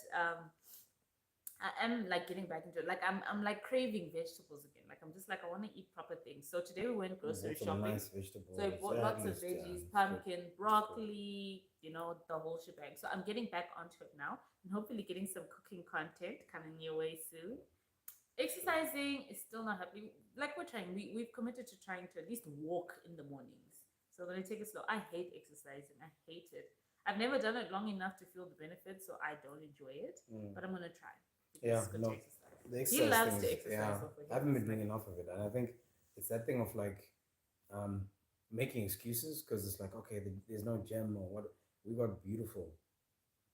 I am like getting back into it. Like I'm like craving vegetables again. Like I'm just like I want to eat proper things. So today we went grocery shopping. Nice vegetables. So I bought lots of veggies, pumpkin, broccoli, the whole shebang. So I'm getting back onto it now and hopefully getting some cooking content coming your way soon. Exercising is still not happening. Like we're trying. We've committed to trying to at least walk in the mornings. So I'm gonna take it slow. I hate exercising. I hate it. I've never done it long enough to feel the benefits, so I don't enjoy it. But I'm gonna try. Yeah, no. The exercise he loves to is, exercise. I haven't been doing enough of it, and I think it's that thing of like making excuses because it's like, okay, there's no gym or what. We got beautiful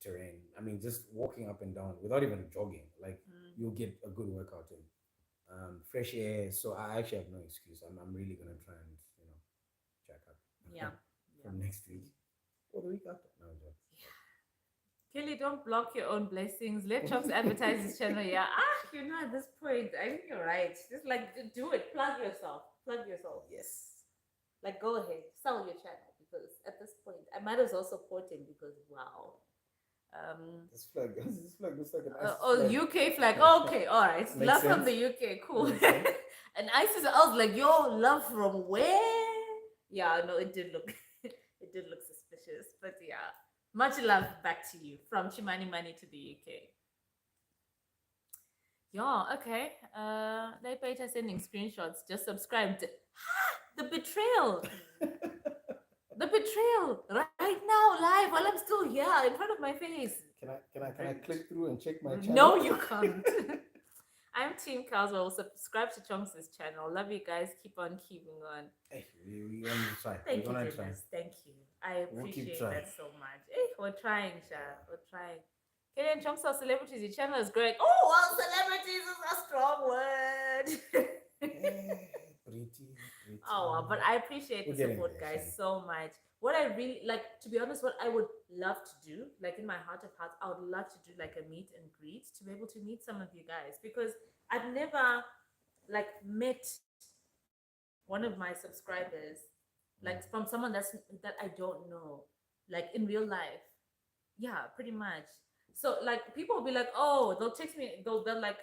terrain. I mean, just walking up and down without even jogging, like you'll get a good workout in. Fresh air. So I actually have no excuse. I'm really gonna try and check up. From next week or the week after. No joke. Kelly, don't block your own blessings. Let Chops advertise his channel. Yeah. At this point, I think you're right. Just like do it. Plug yourself. Yes. Like go ahead. Sell your channel because at this point I might as well support him because wow. This flag looks like an ISIS flag. UK flag. Okay, all right. Makes love sense. From the UK. Cool. And ISIS, I was like, yo, love from where? Yeah, no, it did look suspicious. But yeah. Much love back to you from Chimanimani to the UK. Yeah, okay. Leipeta sending screenshots. Just subscribed. The betrayal. The betrayal. Right now, live, while I'm still here in front of my face. Can I click through and check my channel? No, you can't. I'm Team Cowswell. Subscribe to Chonks' channel. Love you guys. Keep on keeping on. Hey, we're gonna try. Thank We're you, gonna try. Dennis. Thank you. I We'll keep appreciate trying. that so much. We're trying, Sha. Yeah. We're trying. Kenyan Chunks are celebrities. Your channel is great. Oh, well, celebrities is a strong word. Pretty. Oh, but I appreciate We're the getting support, there, guys, Shani. so much. What I really like, to be honest, what I would love to do, like in my heart of hearts, I would love to do like a meet and greet to be able to meet some of you guys because I've never like met one of my subscribers like Mm. from someone that I don't know, like in real life. Yeah, pretty much. So like people will be like, oh, they'll text me, they'll like,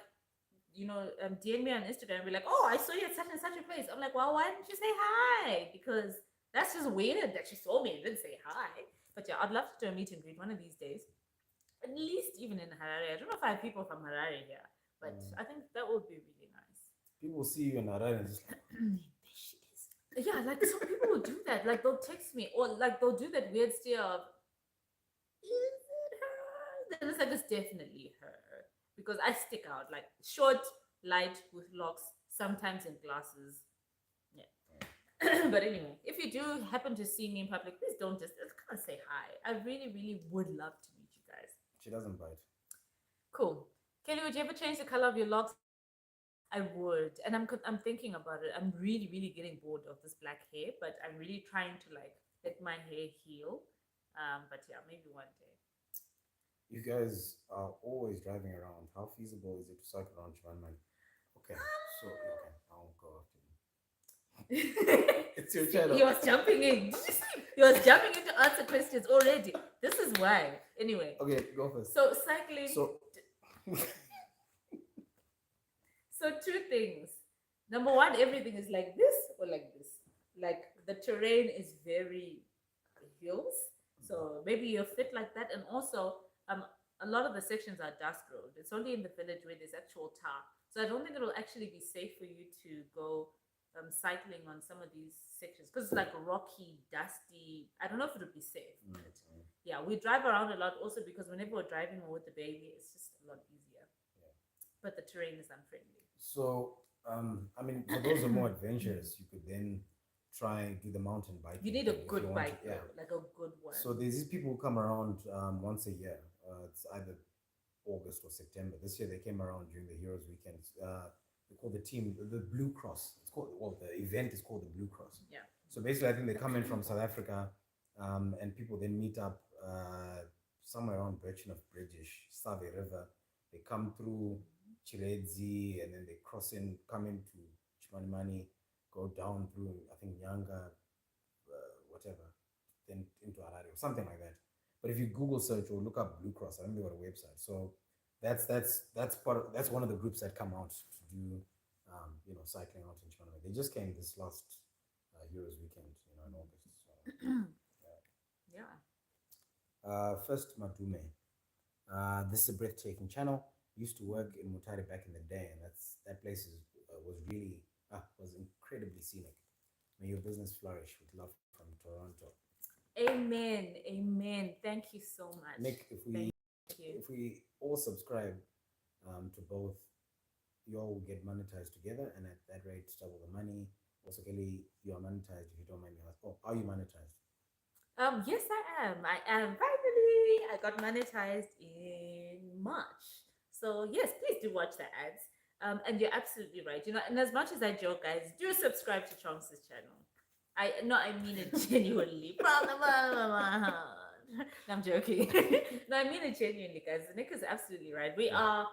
DM me on Instagram and be like, oh, I saw you at such and such a place. I'm like, well, why didn't you say hi? Because that's just weird that you saw me and didn't say hi. But yeah, I'd love to do a meet and greet one of these days. At least even in Harare. I don't know if I have people from Harare here, but Mm. I think that would be really nice. People see you in Harare and just like, There she is. Yeah, like some people will do that. Like they'll text me or like they'll do that weird stare of, is it her? Then it's like, it's definitely her. Because I stick out, like short, light, with locks, sometimes in glasses. Yeah. But anyway, if you do happen to see me in public, please don't just come and say hi. I really, really would love to meet you guys. she doesn't bite. Cool. Kelly, would you ever change the color of your locks? I would, and I'm thinking about it. I'm really, really getting bored of this black hair, but I'm really trying to like let my hair heal. But yeah, maybe one day. You guys are always driving around. How feasible is it to cycle around Chimanimani? Okay, so okay, I'll go after you. It's your See, channel. he was jumping in. Did you see? He was jumping in to answer questions already. This is why. Anyway, Okay, go first. so cycling. So, So two things. Number one, everything is like this or like this. Like the terrain is very hills, so maybe you're fit like that. And also, a lot of the sections are dust road. It's only in the village where there's actual tar. So I don't think it'll actually be safe for you to go cycling on some of these sections because it's like rocky, dusty. I don't know if it'll be safe. mm, But yeah, we drive around a lot also because whenever we're driving or with the baby, it's just a lot easier. yeah. But the terrain is unfriendly. So, I mean, for those who are more adventurous, you could then try do the mountain You biking need a thing if you good want to. bike Yeah. though, like a good one. So there's these people who come around once a year. It's either August or September. This year they came around during the Heroes Weekend. They call the team the Blue Cross. It's called, well, the event is called the Blue Cross. Yeah. So basically, I think they come in from South Africa, and people then meet up somewhere around Birchenough Bridge, Save River. They come through Chiredzi, and then they cross in, come into Chimanimani, go down through, I think, Nyanga, whatever, then into Harare or something like that. But if you Google search or look up Blue Cross, I think they got a website. So that's one of the groups that come out to do cycling out in China. They just came this last Heroes Weekend, in August. So Yeah. first Madume. This is a breathtaking channel. Used to work in Mataure back in the day, and that place was really was incredibly scenic. May your business flourish with love from Toronto. Amen. Amen. Thank you so much. Nick, if Thank you. we all subscribe to both, you all will get monetized together, and at that rate, double the money. Also, Kelly, you are monetized if you don't mind me asking. Oh, are you monetized? Yes, I am. I am. Finally, I got monetized in March. So yes, please do watch the ads. And you're absolutely right. And as much as I joke, guys, do subscribe to Chonks' channel. I mean it genuinely. From the bottom of my heart. No, I'm joking. No, I mean it genuinely, guys. Nick is absolutely right. We are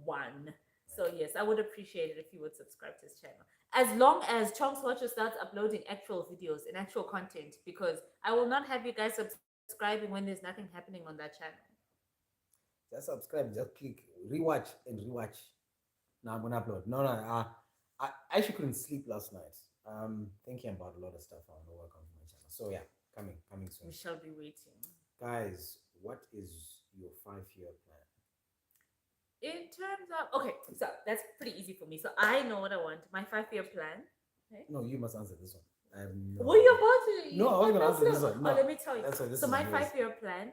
one. So yes, I would appreciate it if you would subscribe to his channel. As long as Chonks Watcher starts uploading actual videos and actual content, because I will not have you guys subscribing when there's nothing happening on that channel. Just subscribe, just click, rewatch and rewatch. Now I'm gonna upload. No, no, I actually couldn't sleep last night. Thinking about a lot of stuff I want to work on for my channel. So yeah, coming soon. We shall be waiting. Guys, what is your 5-year plan? In terms of, okay, so that's pretty easy for me. So I know what I want. My 5-year plan. Okay. No, you must answer this one. I have no. Were you about to? No, I was gonna answer this clue. one. No, let me tell you. that's why this So is my yours. 5-year plan.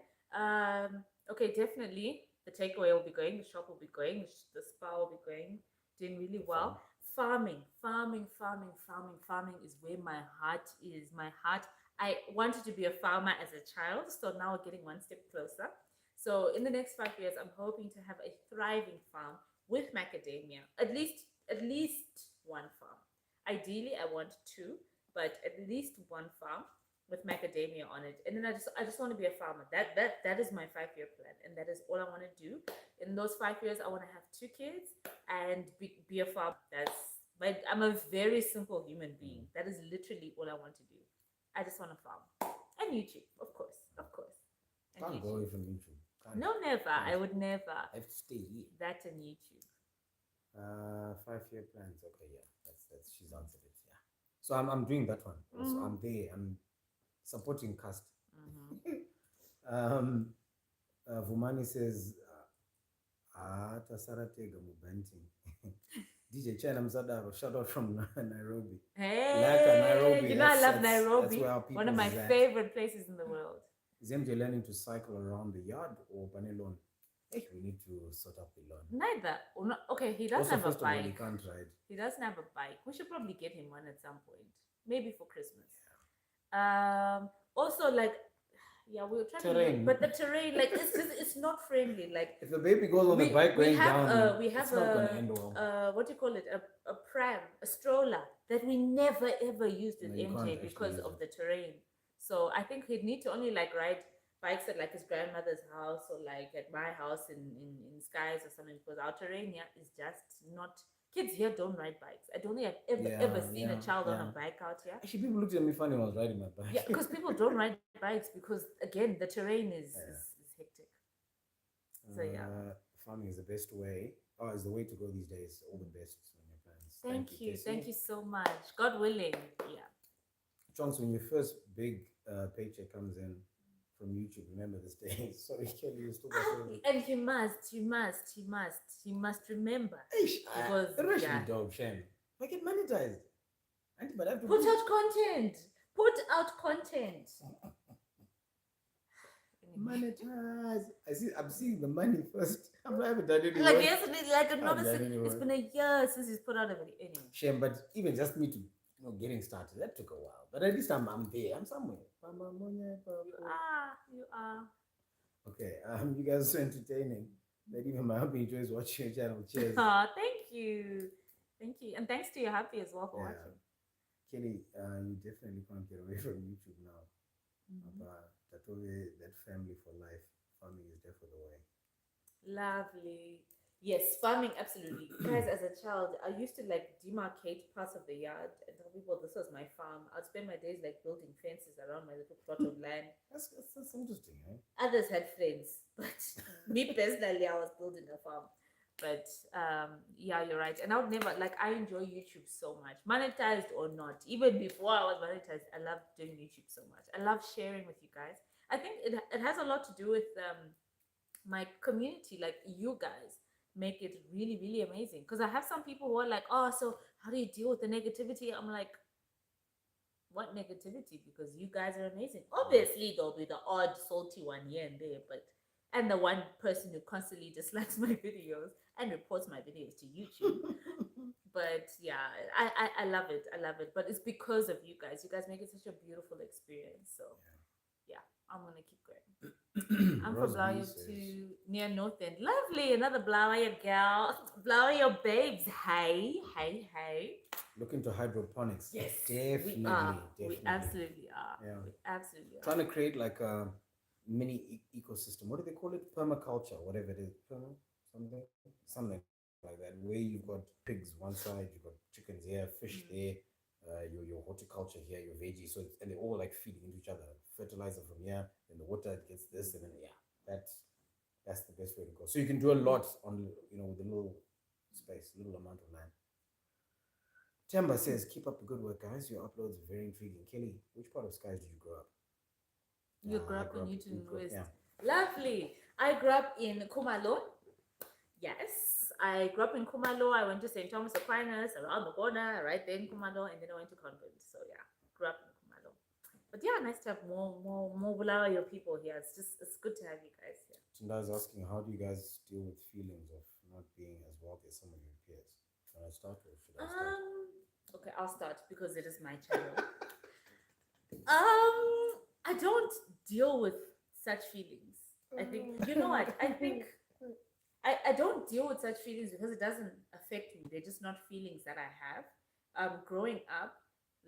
Okay, definitely the takeaway will be going. The shop will be going. The spa will be going. doing really Farm. well. Farming is where my heart is. My heart. I wanted to be a farmer as a child, so now we're getting one step closer. So in the next 5 years, I'm hoping to have a thriving farm with macadamia. At least one farm. Ideally, I want two, but at least one farm with macadamia on it. And then I just want to be a farmer. That is my 5 year plan, and that is all I want to do. In those 5 years, I want to have two kids and be a farmer. But I'm a very simple human being. Mm. That is literally all I want to do. I just want to farm and YouTube, of course, and Can't go YouTube. away from YouTube. Can't. No, never. I Can't. would never. I have to stay here. That and YouTube. 5 year plans. Okay, yeah. That's she's answered it. Yeah. So I'm doing that one. Also, I'm there. I'm supporting cast. um Vumani says Tasaratega Mubanti. DJ China Mzadaro, shout out from Nairobi. Hey, Nairobi. I love That's Nairobi. where our One of my people's at. favorite places in the world. Is MJ learning to cycle around the yard or Panelon? Hey, we need to sort out the lawn. Neither. Okay, he doesn't Also, have a first of all, he bike. can't ride. He doesn't have a bike. We should probably get him one at some point. Maybe for Christmas. Also, like, yeah, we were trying Terrain. but the terrain, like, it's not friendly. Like, If the baby goes on the bike going down, we have it's not going to end well. what do you call it? A pram, a stroller that we never ever used with No, you can't MJ actually because use of it. the terrain. So I think he'd need to only like ride bikes at like his grandmother's house or like at my house in Skies or something, because our terrain here is just not. Kids here don't ride bikes. I don't think I've ever seen a child on a bike out here. Actually, people looked at me funny when I was riding my bike. Yeah, because people don't ride bikes because again the terrain is hectic. So yeah. Farming is the best way. Oh, is the way to go these days. All the best on your plans. Thank you so much. God willing. Yeah. Chunks, when your first big paycheck comes in from YouTube, remember this day. Sorry, Kelly, you still got and he must remember. Because dog shame. Make it monetized. But I have to put out content. Monetize. I'm seeing the money first. I haven't done any like work. yesterday, like it's been a year since he's put out a video. Anyway. Shame, but even just me to getting started, that took a while. But at least I'm there. I'm somewhere. You are. Okay. You guys are so entertaining that even my hubby enjoys watching your channel. Cheers. Thank you. And thanks to your hubby as well for watching. Kelly, you definitely can't get away from YouTube now. That family for life. Farming is there for the way. Lovely. Yes, farming, absolutely. Guys, as a child, I used to like demarcate parts of the yard and tell people this was my farm. I'd spend my days like building fences around my little plot of land. That's interesting, eh? Others had friends, but me personally, I was building a farm. But yeah, you're right. And I would never, like, I enjoy YouTube so much, monetized or not. Even before I was monetized, I loved doing YouTube so much. I love sharing with you guys. I think it has a lot to do with my community, like you guys make it really, really amazing. Because I have some people who are like, oh, so how do you deal with the negativity? I'm like, what negativity? Because you guys are amazing. Obviously, there'll be the odd salty one here and there, and the one person who constantly dislikes my videos and reports my videos to YouTube. But yeah, I love it. But it's because of you guys. You guys make it such a beautiful experience. So yeah, I'm gonna keep going. I'm from Blaauw to near North End. Lovely, another Blaauw girl. Blaauw babes. Hey. Look into hydroponics. Yes, definitely. We absolutely are. Yeah. We absolutely are. Trying to create like a mini ecosystem. What do they call it? Permaculture, whatever it is. Something like that. Where you've got pigs one side, you've got chickens here, fish there, your horticulture here, your veggies. So and they're all like feeding into each other. Fertilizer from here, and the water gets this, and then that's the best way to go. So you can do a lot on with a little space, little amount of land. Temba says, keep up the good work, guys. Your uploads are very intriguing. Kelly, which part of Skies did you grow up? You grew up in Newton West. Yeah. Lovely. I grew up in Kumalo. Yes, I grew up in Kumalo. I went to St. Thomas Aquinas around the corner, right there in Kumalo, and then I went to convent. So yeah, grew up in Kumalo. But yeah, nice to have more Blaauw people here. It's good to have you guys here. Tinda's asking, how do you guys deal with feelings of not being as wealthy as some of your peers? Should I start or should I start? Okay, I'll start because it is my channel. I don't deal with such feelings. I think, you know what? I think I don't deal with such feelings because it doesn't affect me. They're just not feelings that I have. Growing up,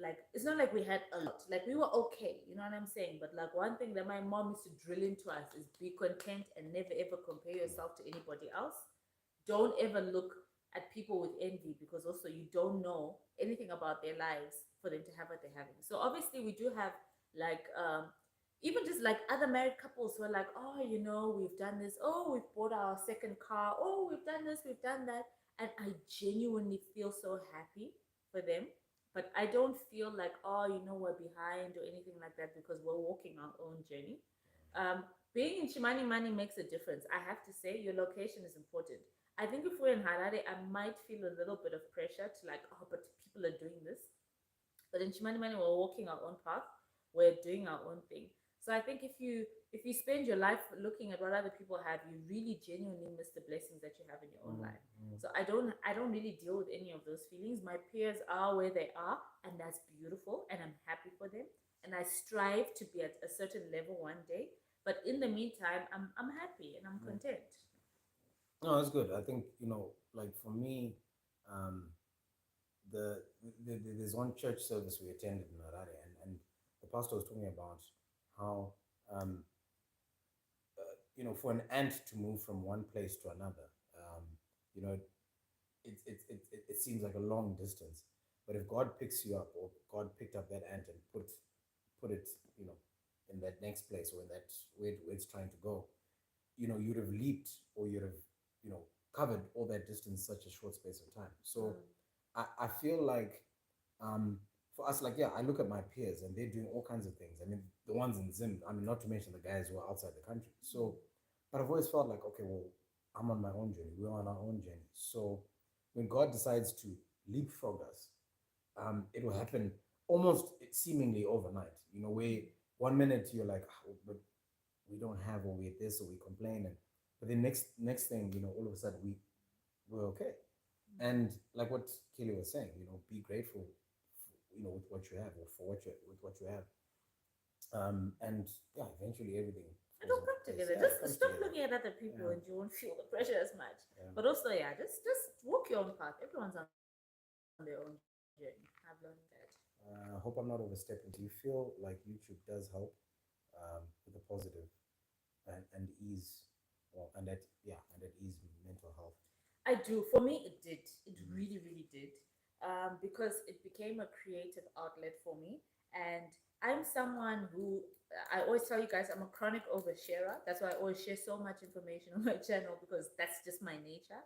like it's not like we had a lot. Like we were okay, you know what I'm saying? But like one thing that my mom used to drill into us is be content and never ever compare yourself to anybody else. Don't ever look at people with envy because also you don't know anything about their lives for them to have what they're having. So obviously we do have like even just like other married couples who are like, oh, you know, we've done this, oh, we've bought our second car, oh, we've done this, we've done that. And I genuinely feel so happy for them. But I don't feel like, oh, you know, we're behind or anything like that because we're walking our own journey. Um, Being in Chimanimani makes a difference. I have to say, your location is important. I think if we're in Harare, I might feel a little bit of pressure to like, oh, but people are doing this. But in Chimanimani, we're walking our own path. We're doing our own thing. So I think if you spend your life looking at what other people have, you really genuinely miss the blessings that you have in your own life. Mm. So I don't really deal with any of those feelings. My peers are where they are, and that's beautiful, and I'm happy for them. And I strive to be at a certain level one day. But in the meantime, I'm happy and I'm Mm. content. No, that's good. I think, like for me, um, there's one church service we attended in Harare, and the pastor was talking about how um, for an ant to move from one place to another, um, you know, it seems like a long distance, but if God picks you up, or God picked up that ant and put it, you know, in that next place, or in that where it's trying to go, you'd have leaped, or you'd have, covered all that distance in such a short space of time. So Mm, I feel like, for us, like, yeah, I look at my peers and they're doing all kinds of things. I mean, the ones in Zim, I mean, not to mention the guys who are outside the country. So, mm, but I've always felt like, okay, well, I'm on my own journey. We're on our own journey. So when God decides to leapfrog us, it will happen almost seemingly overnight. Where one minute you're like, "Oh, but we don't have, or we're this, or we complain, and but the next thing, all of a sudden we're okay. And like what Kelly was saying, be grateful, with what you have, or for what you have, and yeah, eventually everything falls It'll into come place. together. Yeah, it Just comes stop together. looking at other people Yeah, and you won't feel the pressure as much. yeah. But also, yeah, just walk your own path. Everyone's on their own journey. I've learned that. I hope I'm not overstepping. Do you feel like YouTube does help, with the positive, and ease, well, and at ease mental health? I do. For me, it did. It Mm. really, really did. Because it became a creative outlet for me. And I'm someone who, I always tell you guys, I'm a chronic oversharer. That's why I always share so much information on my channel because that's just my nature.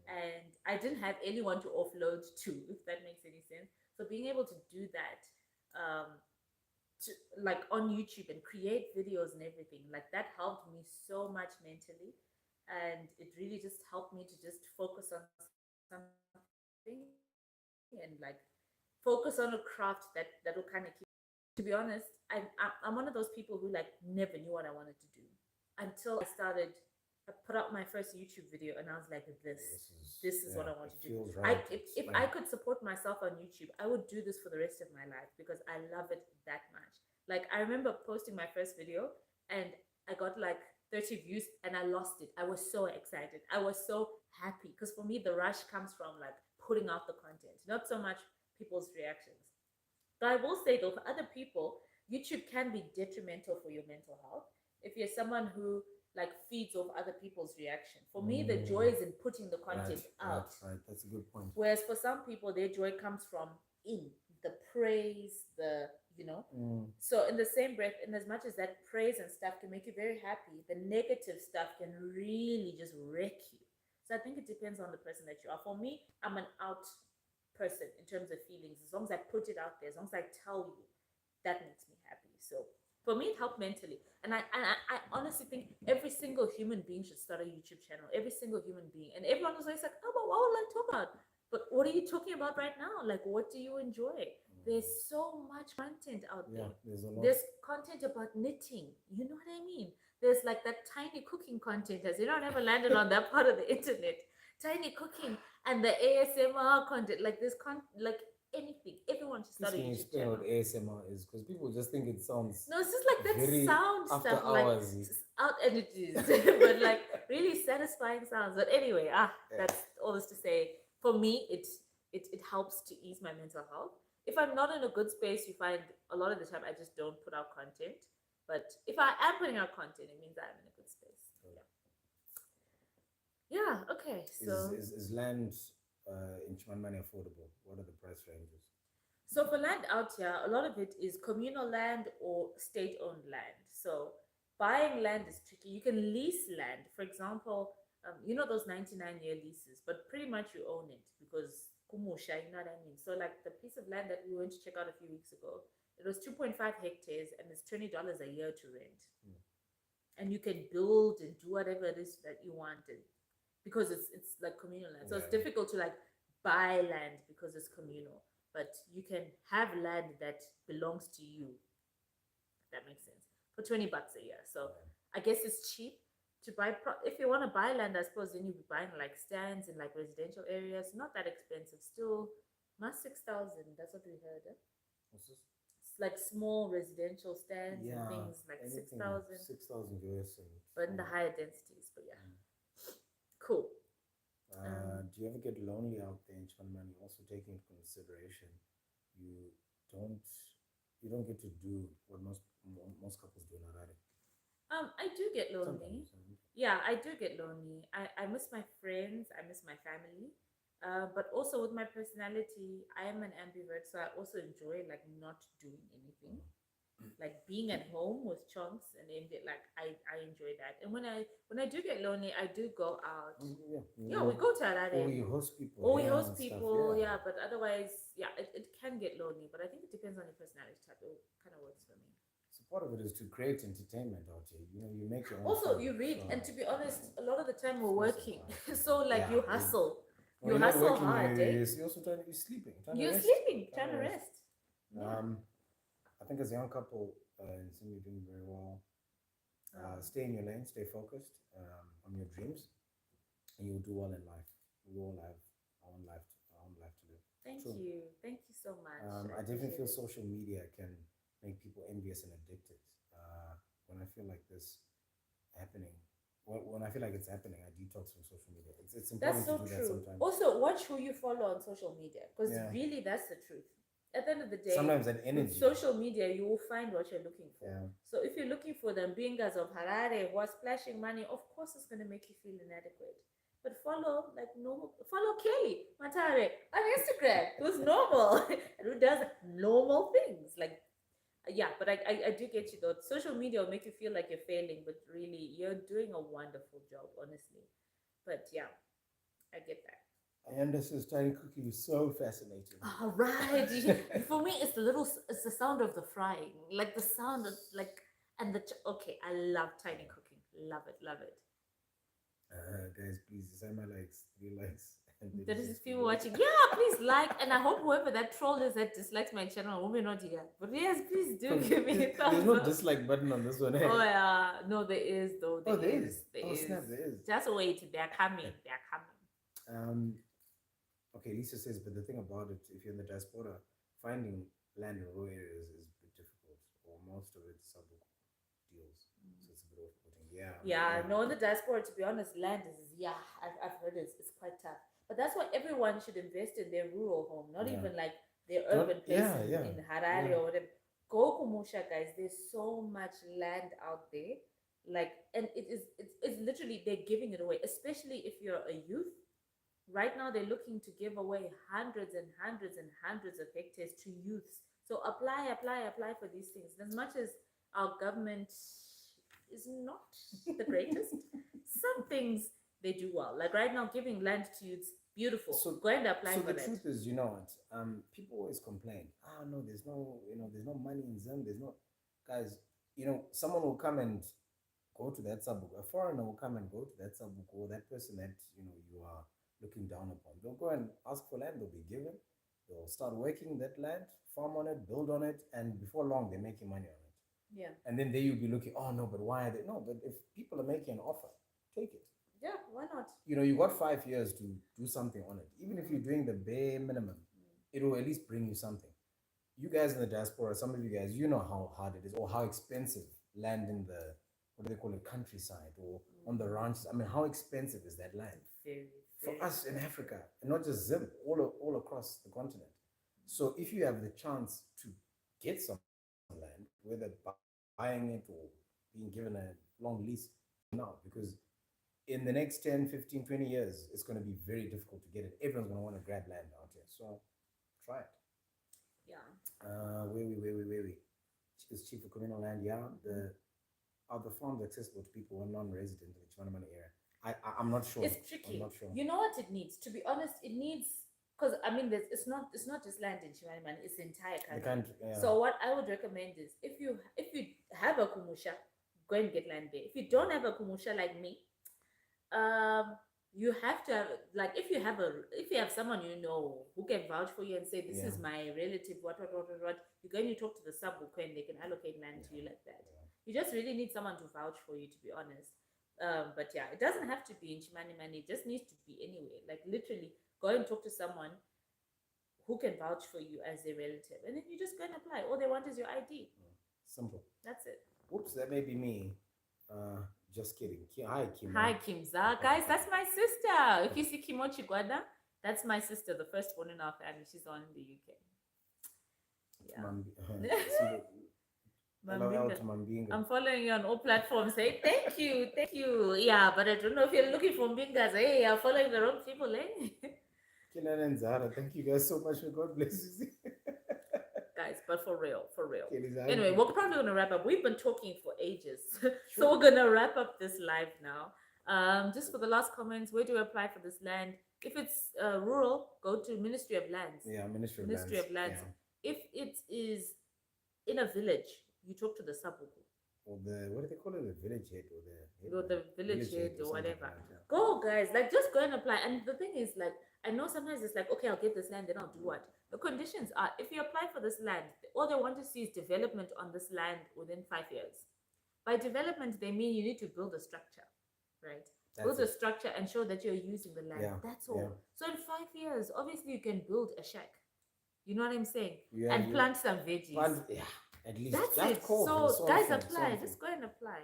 And I didn't have anyone to offload to, if that makes any sense. So being able to do that, um, to, like on YouTube and create videos and everything, like that helped me so much mentally. And it really just helped me to just focus on something and like focus on a craft that'll kind of keep me going. To be honest, I'm one of those people who like never knew what I wanted to do until I started. I put up my first YouTube video and I was like, This is, this is what I yeah, want it to do. feels I right. It's if I could support myself on YouTube, I would do this for the rest of my life because I love it that much. Like I remember posting my first video and I got like 30 views and I lost it. I was so excited. I was so happy because for me the rush comes from like putting out the content, not so much people's reactions. But I will say though, for other people, YouTube can be detrimental for your mental health. If you're someone who like feeds off other people's reaction. For me, the joy mm, is in putting the right, content right, out. right. That's a good point. Whereas for some people, their joy comes from in the praise, the you know. Mm, So in the same breath, in as much as that praise and stuff can make you very happy, the negative stuff can really just wreck you. So I think it depends on the person that you are. For me, I'm an out person in terms of feelings. As long as I put it out there, as long as I tell you, that makes me happy. So for me, it helped mentally. And I honestly think every single human being should start a YouTube channel. Every single human being. And everyone was always like, oh, but what will I talk about? But what are you talking about right now? Like, what do you enjoy? There's mm. so much content out Yeah, there. there's a lot. There's content about knitting. You know what I mean? There's like that tiny cooking content. Has you not ever landed on that part of the internet tiny cooking and the ASMR content, like this like anything. Everyone should Please, start a can you YouTube explain what channel. ASMR is? Because people just think it sounds No, it's just like that very sound after stuff, like hours. out energies, but like really satisfying sounds. But anyway, Yeah. that's all this to say. For me, it helps to ease my mental health. If I'm not in a good space, you find a lot of the time I just don't put out content. But if I am putting out content, it means I'm in a good space. Yeah. Yeah. Okay. So Is land in Chimanimani affordable? What are the price ranges? So for land out here, a lot of it is communal land or state-owned land. So buying land is tricky. You can lease land. For example, those 99-year leases, but pretty much you own it because kumusha, you know what I mean? So like the piece of land that we went to check out a few weeks ago, it was 2.5 hectares and it's $20 a year to rent. Mm. And you can build and do whatever it is that you want because it's like communal land. So it's Yeah. difficult to like buy land because it's communal, but you can have land that belongs to you. If that makes sense. For $20 a year. So I guess it's cheap to buy. If you want to buy land, I suppose then you'll be buying like stands in like residential areas. Not that expensive. Still, not 6,000. That's what we heard. What's this? It's like small residential stands and Yeah, things like anything 6,000, 6,000 US and but in the higher densities. But yeah, cool. do you ever get lonely out there in Chimanimani? Also taking into consideration, you don't you don't get to do what most couples do in Harare. I do get lonely. Sometimes. Yeah, I do get lonely. I miss my friends. I miss my family. But also with my personality, I am an ambivert, so I also enjoy like not doing anything, like being at home with chunks and then like I enjoy that. And when I do get lonely, I do go out. Yeah, Yeah, we go to Harare. or you host people Or we here host and stuff. people, Yeah. yeah, but otherwise, yeah, it can get lonely. But I think it depends on your personality type. It kind of works for me. So part of it is to create entertainment out here. You know, you make your own Also, fun. you read, So, and to be honest, a lot of the time we're stress working, apart. so like Yeah, you hustle, when you you're not hustle working, hard, eh? you're also trying. You're sleeping. Trying to You're rest. sleeping, trying to rest. Yeah. I think as a young couple, in Sim, you're doing very well. Stay in your lane. Stay focused on your dreams, and you'll do well in life. We all have our own life to live. Thank you so much. I definitely feel appreciate it. social media can make people envious and addicted. When I feel like this happening, when I feel like it's happening, I detox from social media. It's That's important so to do that true. sometimes. Also, watch who you follow on social media because Yeah. really that's the truth. At the end of the day, Sometimes an with energy. social media, you will find what you're looking for. Yeah. So if you're looking for the Mbingas of Harare who are splashing money, of course it's going to make you feel inadequate. But follow like normal, follow Kelly Mataure on Instagram, who's normal and who does normal things. Like, yeah, but I do get you though. Social media will make you feel like you're failing, but really you're doing a wonderful job, honestly. But yeah, I get that. I understand tiny cooking is so fascinating. All right. For me, it's the sound of the frying, like the sound of like, and okay, I love tiny cooking. Love it, love it. Guys, please decide my likes, 3 likes, and There is 36 people below. watching. Yeah, please like, and I hope whoever that troll is that dislikes my channel will be not here. But yes, please do give me a There's thumbs no up. dislike button on this one. Eh? Oh yeah, no, there is though. Oh, there is. There Oh, is. snap, there is. Just wait, they're coming. They're coming. Okay, Lisa says, but the thing about it, if you're in the diaspora, finding land in rural areas is a bit difficult, or most of it's subtle deals. So it's a bit off-putting. Yeah. Yeah, no, in the diaspora, to be honest, land is, yeah, I've heard it's quite tough. But that's why everyone should invest in their rural home, not Yeah. even like their urban place yeah, in Harare yeah. or whatever. Go Kumusha, guys. There's so much land out there. Like, and it's literally, they're giving it away, especially if you're a youth. Right now, they're looking to give away hundreds and hundreds and hundreds of hectares to youths. So apply for these things. As much as our government is not the greatest, some things they do well. Like right now, giving land to youths, beautiful. So go and apply So for the that. truth is, you know what? People always complain. Ah, no, there's no money in Zim. There's no, guys. Someone will come and go to that sabuk. A foreigner will come and go to that sabuk, or that person that you are looking down upon. They'll go and ask for land. They'll be given. They'll start working that land, farm on it, build on it, and before long, they're making money on it. Yeah. And then there you'll be looking. Oh no, but why are they? No, but if people are making an offer, take it. Yeah, why not? You got 5 years to do something on it. Even if you're doing the bare minimum, it will at least bring you something. You guys in the diaspora, some of you guys, you know how hard it is or how expensive land in the, what do they call it, countryside or on the ranches. I mean, how expensive is that land? Very, For very us in Africa, and not just Zim, all across the continent. So if you have the chance to get some land, whether buying it or being given a long lease, now, because in the next 10, 15, 20 years, it's going to be very difficult to get it. Everyone's going to want to grab land out here. So try it. Yeah. Where we. It's cheap for communal land. Yeah. Are the farms accessible to people who are non-resident in the Chimanimani area? I'm not sure. It's tricky. I'm not sure. You know what it needs? To be honest, it needs, because I mean, it's not just land in Chimanimani, it's the entire country. The country, yeah. So what I would recommend is if you have a kumusha, go and get land there. If you don't have a kumusha like me, you have to have, like, if you have someone you know who can vouch for you and say this is my relative, what, you go and you talk to the sub-book and they can allocate land to you like that. You just really need someone to vouch for you, to be honest. But yeah, it doesn't have to be in Chimanimani, it just needs to be anywhere. Like, literally go and talk to someone who can vouch for you as a relative, and then you just go and apply. All they want is your ID. Simple. That's it. Oops, that may be me. Just kidding. Hi, Kim. Hi, Kimza. Guys, that's my sister. If you see Kimo Chigwada, that's my sister, the first one in our family. She's on in the UK. Yeah. I'm following you on all platforms. Hey, thank you. Yeah, but I don't know if you're looking for Mbingas. Hey, you're following the wrong people, eh? Kinan and Zara, thank you guys so much. God bless you. Guys, but for real. Okay, Anyway, we're probably going to wrap up. We've been talking for ages. So we're going to wrap up this live now. Just for the last comments, where do we apply for this land? If it's rural, go to Ministry of Lands. Yeah, Ministry of Lands. Yeah. If it is in a village, you talk to the sabuku. Or what do they call it? The village head or the village head or whatever. Like that, yeah. Go, guys. Like, just go and apply. And the thing is, like, I know sometimes it's like, okay, I'll get this land, then I'll do what? The conditions are, if you apply for this land, all they want to see is development on this land within 5 years. By development, they mean you need to build a structure, right? Build a structure and show that you're using the land. Yeah. That's all. Yeah. So in 5 years, obviously you can build a shack. You know what I'm saying? Yeah, and plant some veggies. At least that's it. Cool. So guys, apply. Just go and apply.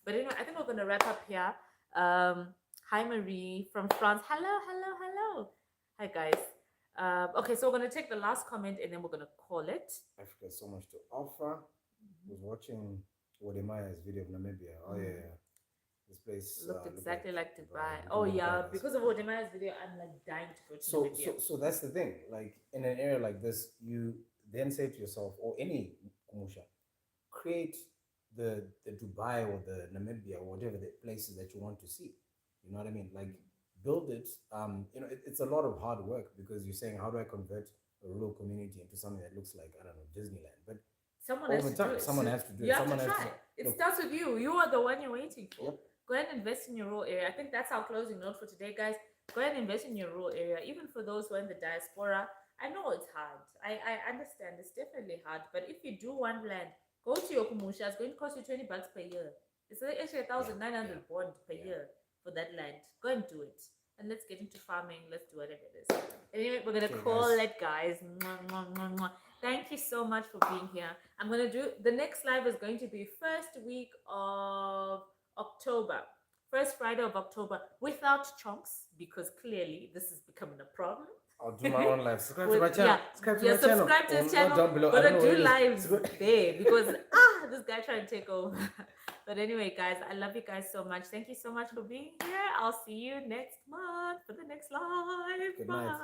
But anyway, I think we're gonna wrap up here. Hi Marie from France. Hello. Hi guys. Okay, so we're gonna take the last comment and then we're gonna call it. Africa has so much to offer. I was watching Wodemaya's video of Namibia. Oh yeah. This place looked exactly like Dubai. Oh yeah, because of Wodemaya's video, I'm like dying to go to Namibia. So that's the thing. Like in an area like this, you then say to yourself, or any kumusha, create the Dubai or the Namibia or whatever the places that you want to see. You know what I mean? Like build it. It's a lot of hard work because you're saying, how do I convert a rural community into something that looks like, I don't know, Disneyland? But someone has to do it. Someone has to do it. You have to try. It starts with you. You are the one you're waiting for. Yep. Go ahead and invest in your rural area. I think that's our closing note for today, guys. Go ahead and invest in your rural area. Even for those who are in the diaspora, I know it's hard. I understand. It's definitely hard. But if you do want land, go to your kumusha. It's going to cost you $20 per year. It's actually 1,900 bond per year for that land. Go and do it. And let's get into farming. Let's do whatever it is. Anyway, we're going to call it, guys. Thank you so much for being here. I'm going to do, the next live is going to be first week of October. First Friday of October without chunks, because clearly this is becoming a problem. I'll do my own live. Subscribe to my channel. Subscribe to his channel. Down below. Gonna do lives there because this guy trying to take over. But anyway, guys, I love you guys so much. Thank you so much for being here. I'll see you next month for the next live. Good night.